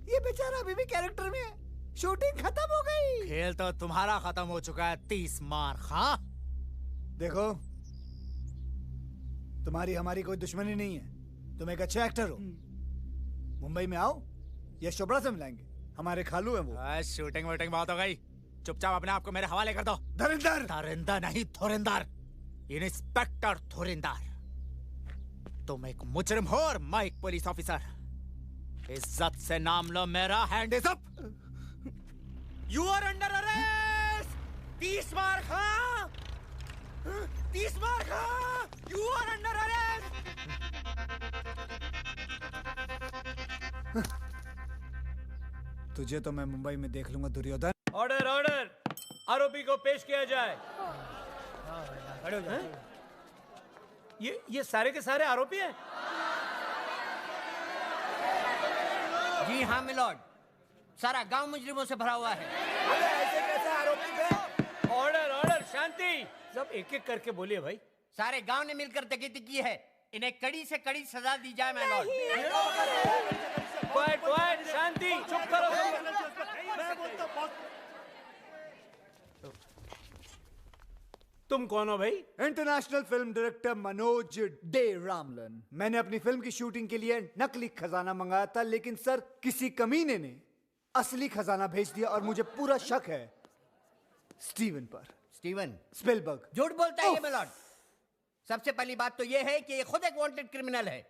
ये बेचारा अभी भी कैरेक्टर में है। शूटिंग खत्म हो गई। खेल तो तुम्हारा खत्म हो चुका है तीसमार खां। देखो, तुम्हारी हमारी कोई दुश्मनी नहीं है। तुम एक अच्छे एक्टर हो। मुंबई में आओ, या शोभरा से मिलाएंगे। हमारे खालू हैं वो। शूटिंग वूटिंग बहुत हो गई। चुपचाप अपने आप को मेरे हवाले कर दो। धुरिंदर। धुरिंदर नहीं, धुरिंदर। इंस्पेक्टर धुरिंदर। तुम एक मुजरिम हो और मैं एक पुलिस ऑफिसर। इज्जत से नाम लो मेरा। Hand is up. You are under arrest Tees Maar Khan. Tees Maar Khan, you are under arrest. तुझे तो मैं मुंबई में देख लूंगा दुर्योधन। ऑर्डर ऑर्डर, आरोपी को पेश किया जाए। खड़े हो जाओ। ये सारे के सारे आरोपी हैं? जी हाँ मिलॉर्ड, सारा गांव मुजरिमों से भरा हुआ है। ऐसे कैसे आरोपी पे? ऑर्डर ऑर्डर, शांति। सब एक एक करके बोलिए भाई। सारे गांव ने मिलकर डकैती की है। इन्हें कड़ी से कड़ी सजा दी जाए मिलॉर्ड। क्वाइट क्वाइट, शांति, चुप करो। तुम कौन हो भाई? International film director Manoj De Ramlan. मैंने अपनी फिल्म की शूटिंग के लिए नकली खजाना मंगाया था, लेकिन सर किसी कमीने ने असली खजाना भेज दिया और मुझे पूरा शक है स्टीवन पर। Steven Spielberg. झूठ बोलता है ये मिलॉर्ड। सबसे पहली बात तो ये है कि ये खुद एक वांटेड क्रिमिनल है,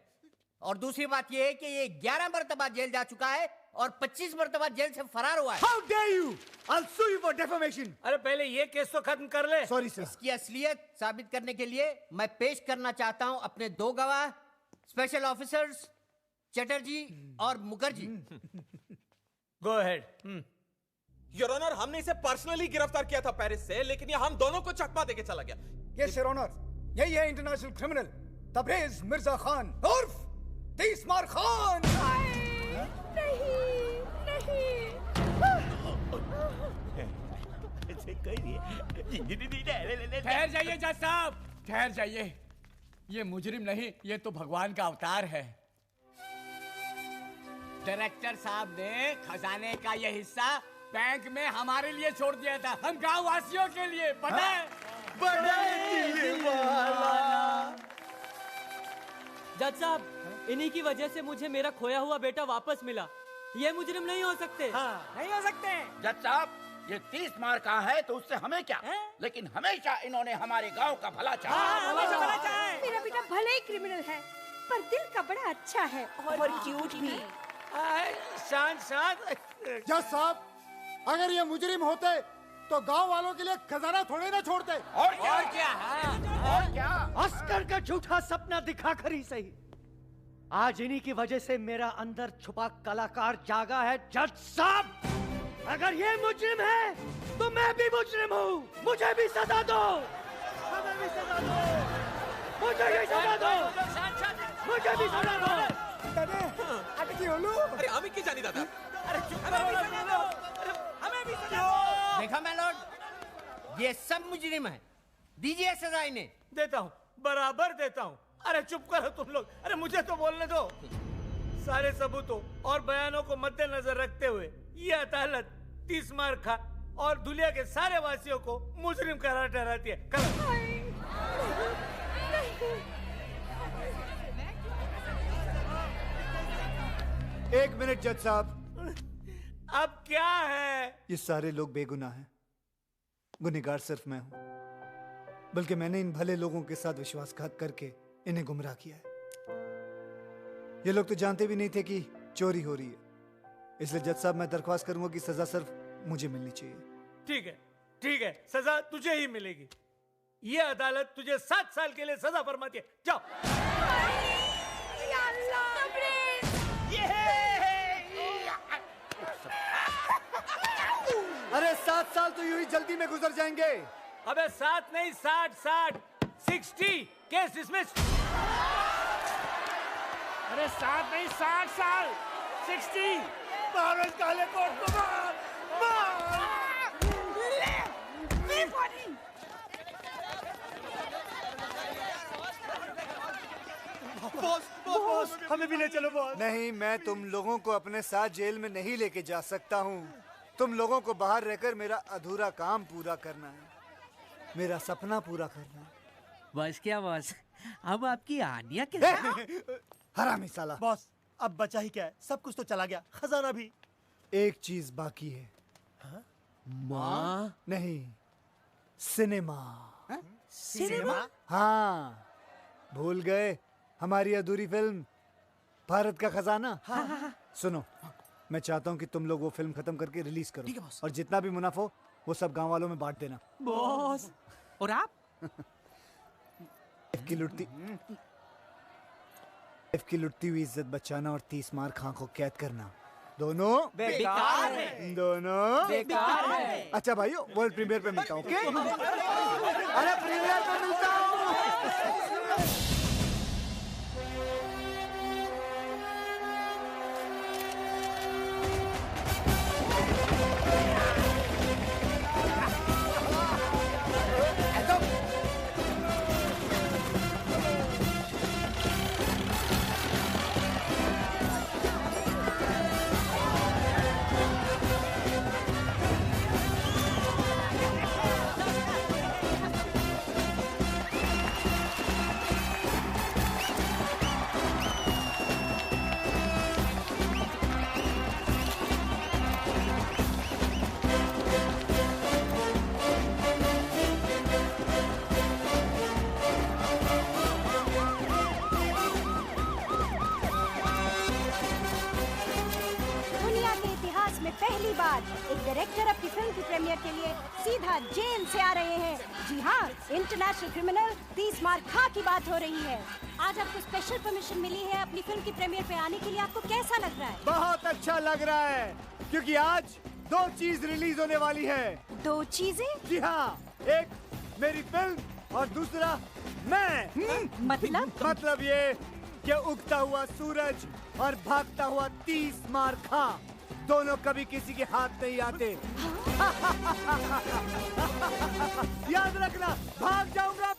और दूसरी बात ये है कि ये 11 मरतबा जेल जा चुका है और 25 मरतबा जेल से फरार हुआ है। How dare you? I'll sue you for defamation. अरे पहले ये केस तो खत्म कर ले। Sorry sir. इसकी असलियत साबित करने के लिए मैं पेश करना चाहता हूं अपने 2 गवाह, स्पेशल ऑफिसर्स चटर्जी और Mukherjee. Go ahead. Your honour, हमने इसे पर्सनली गिरफ्तार किया था पेरिस से, लेकिन ये हम दोनों को चकमा देके चला गया। यस योर ऑनर, यही है इंटरनेशनल क्रिमिनल तबरेज मिर्जा खान उर्फ तीसमार खान। ठहर जाइए जज साहब, ठहर जाइए। ये मुजरिम नहीं, ये तो भगवान का अवतार है। डायरेक्टर साहब ने खजाने का ये हिस्सा बैंक में हमारे लिए छोड़ दिया था, हम गांव वासियों के लिए। पता है? जज साहब, इन्हीं की वजह से मुझे मेरा खोया हुआ बेटा वापस मिला। ये मुजरिम नहीं हो सकते। नहीं हो सकते। जज साहब, ये 30 मार का है तो उससे हमें क्या, लेकिन हमेशा इन्होंने हमारे गांव का भला चाहा। मेरा बेटा भले ही क्रिमिनल है पर दिल का बड़ा अच्छा है और क्यूट भी। शांत शांत। जज साहब, अगर ये मुजरिम होते तो गांव वालों के लिए खजाना थोड़े ना छोड़ते। और क्या? अस्कर का झूठा सपना दिखा कर ही सही, आज इन्हीं की वजह से मेरा अंदर छुपा कलाकार जागा है। जज साहब, अगर ये मुजरिम है तो मैं भी मुजरिम हूँ, मुझे भी सजा दो, मुझे भी सजा दो, मुझे भी सजा दो, मुझे भी सजा दो। अरे हमें की जानी दादा? अरे चुप करो, हमें भी सजा दो। देखा मैं लॉर्ड, ये सब मुजरिम है, दीजिए सजा इन्हें। देता हूँ, बराबर देता हूँ। अरे चुप करो तुम लोग, अरे मुझे तो बोलने दो। सारे सबूतों और बयानों को मद्देनजर रखते हुए ये अदालत 30 मार खा और दुनिया के सारे वासियों को मुजरिम करार ठहराती है। एक मिनट जज साहब, अब क्या है? ये सारे लोग बेगुनाह हैं, गुनहगार सिर्फ मैं हूं, बल्कि मैंने इन भले लोगों के साथ विश्वासघात करके इन्हें गुमराह किया है। ये लोग तो जानते भी नहीं थे कि चोरी हो रही है, इसलिए जज साहब मैं दरख्वास्त करूंगा कि सजा सिर्फ मुझे मिलनी चाहिए। ठीक है, सजा तुझे ही मिलेगी। ये अदालत तुझे 7 साल के लिए सजा फरमाती है। जाओ। अरे 7 साल तो यूं ही जल्दी में गुजर जाएंगे। अबे 7 नहीं 60 केस डिसमिस। अरे 7 नहीं 60 साल 60। मारो काले कोट को, मार। बॉस, हमें भी ले चलो बॉस। नहीं, मैं तुम लोगों को अपने साथ जेल में नहीं लेके जा सकता हूँ। तुम लोगों को बाहर रहकर मेरा अधूरा काम पूरा करना है, मेरा सपना पूरा करना है। बस क्या बॉस, हम आपकी आनिया के हरामी साला। बॉस, अब बचा ही क्या है, सब कुछ तो चला गया, खजाना भी। एक चीज बाकी है। माँ? नहीं, सिनेमा। सिनेमा? हाँ, भूल गए हमारी अधूरी फिल्म भारत का खजाना। सुनो, मैं चाहता हूँ कि तुम लोग वो फिल्म खत्म करके रिलीज करो, और जितना भी मुनाफा हो वो सब गांव वालों में बांट देना। बॉस, और आप? की लुटती हुई इज्जत बचाना और 30 मार खां को कैद करना, दोनों बेकार है। दोनों बेकार है। अच्छा भाइयों, वर्ल्ड प्रीमियर पे मिलता हूँ। अरे प्रीमियर पे मिलता हूँ। पहली बार एक डायरेक्टर अपनी फिल्म की प्रीमियर के लिए सीधा जेल से आ रहे हैं। जी हाँ, इंटरनेशनल क्रिमिनल 30 मार खां की बात हो रही है। आज आपको स्पेशल परमिशन मिली है अपनी फिल्म की प्रीमियर पे आने के लिए। आपको कैसा लग रहा है? बहुत अच्छा लग रहा है, क्योंकि आज 2 चीज रिलीज होने वाली है। 2 चीजें? जी हाँ, एक मेरी फिल्म और दूसरा मैं। मतलब ये कि उगता हुआ सूरज और भागता हुआ 30 मार खां दोनों कभी किसी के हाथ नहीं आते। याद रखना, भाग जाऊंगा।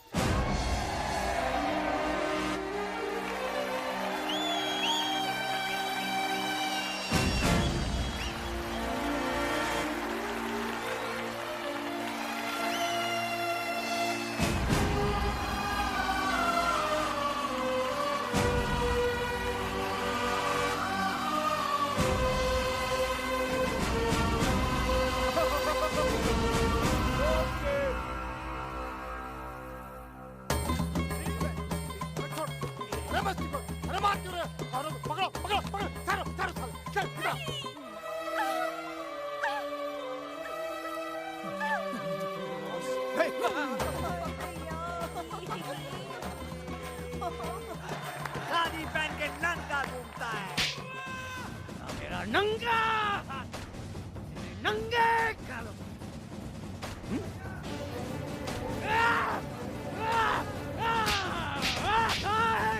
अरे मस्ती कर, अरे मार क्यों रहे हो? अरे पकड़ो पकड़ो पकड़ो, सारो सारो सारो, चल उठा। शादी पहन के नंगा घूमता है, मेरा नंगा नंगे करो।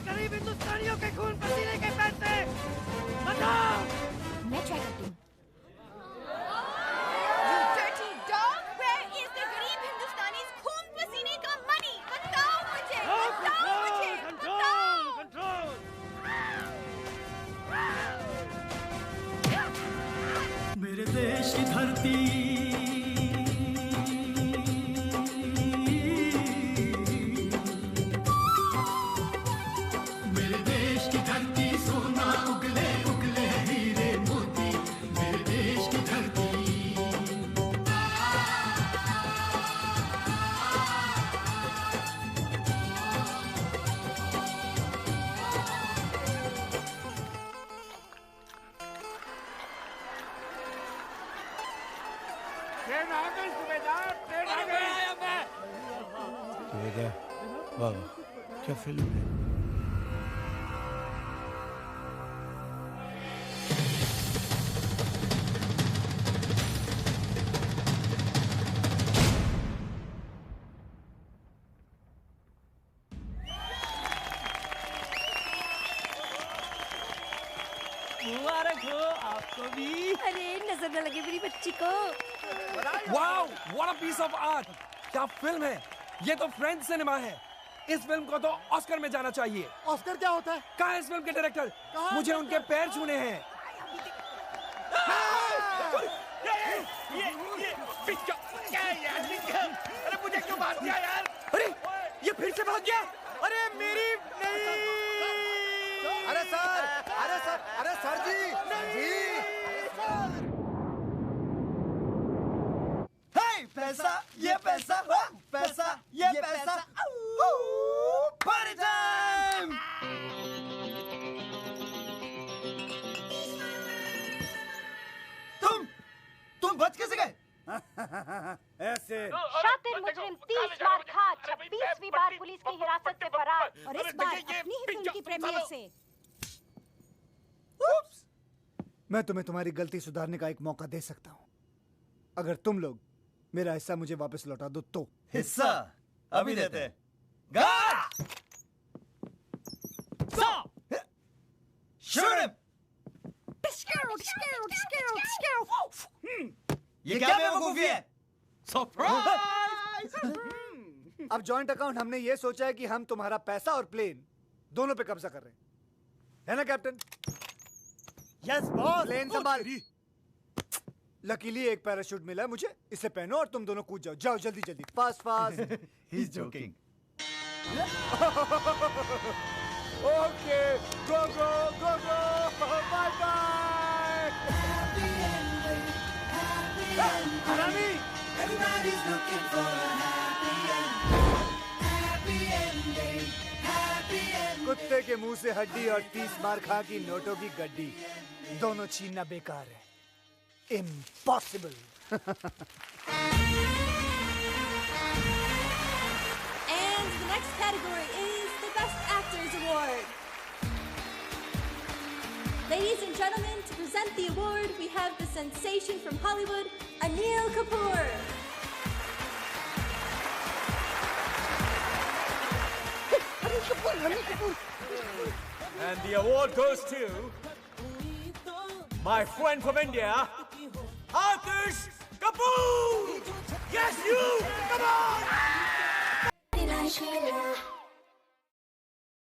गरीब हिंदुस्तानियों के खून पसीने के पैसे बताओ। मैं ट्राई करती हूँ। You dirty dog, where is the गरीब हिंदुस्तानी खून पसीने का money? बताओ मुझे, बताओ मुझे, बताओ। मेरे देश की धरती सोना उगले उगले हीरे मोती, मेरे देश की धरती। ट्रेन आ गई सुबेदार, ट्रेन आ गई। सुबेदार, वाह क्या फिल्म है। मुबारक हो आपको भी। अरे नजर न लगे मेरी बच्ची को। Wow, what a piece of art. क्या फिल्म है ये, तो फ्रेंच सिनेमा है। इस फिल्म को तो ऑस्कर में जाना चाहिए। ऑस्कर क्या होता है? कहाँ है इस फिल्म के डायरेक्टर? मुझे उनके पैर छूने हैं। अरे मुझे क्यों भाग गया यार? अरे ये फिर से भाग गया। अरे मेरी नहीं। अरे सर, अरे सर, अरे सर जी, हे पैसा, ये पैसा, पैसा, ये पैसा। Party time. तुम बच कैसे गए? ऐसे शातिर मुजरिम 30 मार खा 26वीं बार पुलिस की हिरासत से फरार, और इस बार अपनी ही फिल्म की प्रीमियर से। मैं तुम्हें तुम्हारी गलती सुधारने का एक मौका दे सकता हूँ, अगर तुम लोग मेरा हिस्सा मुझे वापस लौटा दो तो। हिस्सा अभी देते हैं। ये क्या बेवकूफी है? अब जॉइंट अकाउंट हमने ये सोचा है कि हम तुम्हारा पैसा और प्लेन दोनों पे कब्जा कर रहे हैं, है ना कैप्टन? Yes boss. प्लेन संभाल। लकीली एक पैराशूट मिला है मुझे, इसे पहनो और तुम दोनों कूद जाओ। जाओ जल्दी जल्दी, fast fast. He is joking. Okay, go go go go, bye bye. हरामी, everybody's looking for a happy ending. Happy ending, happy ending. कुत्ते के मुंह से हड्डी और 30 मार खा की नोटों की गड्डी दोनों छीनना बेकार है। Impossible. And the next category is the Best Actors Award. Ladies and gentlemen, to present the award, we have the sensation from Hollywood, Anil Kapoor. Anil Kapoor. And the award goes to my friend from India, Aatish Kapoor. Yes, you. Come on.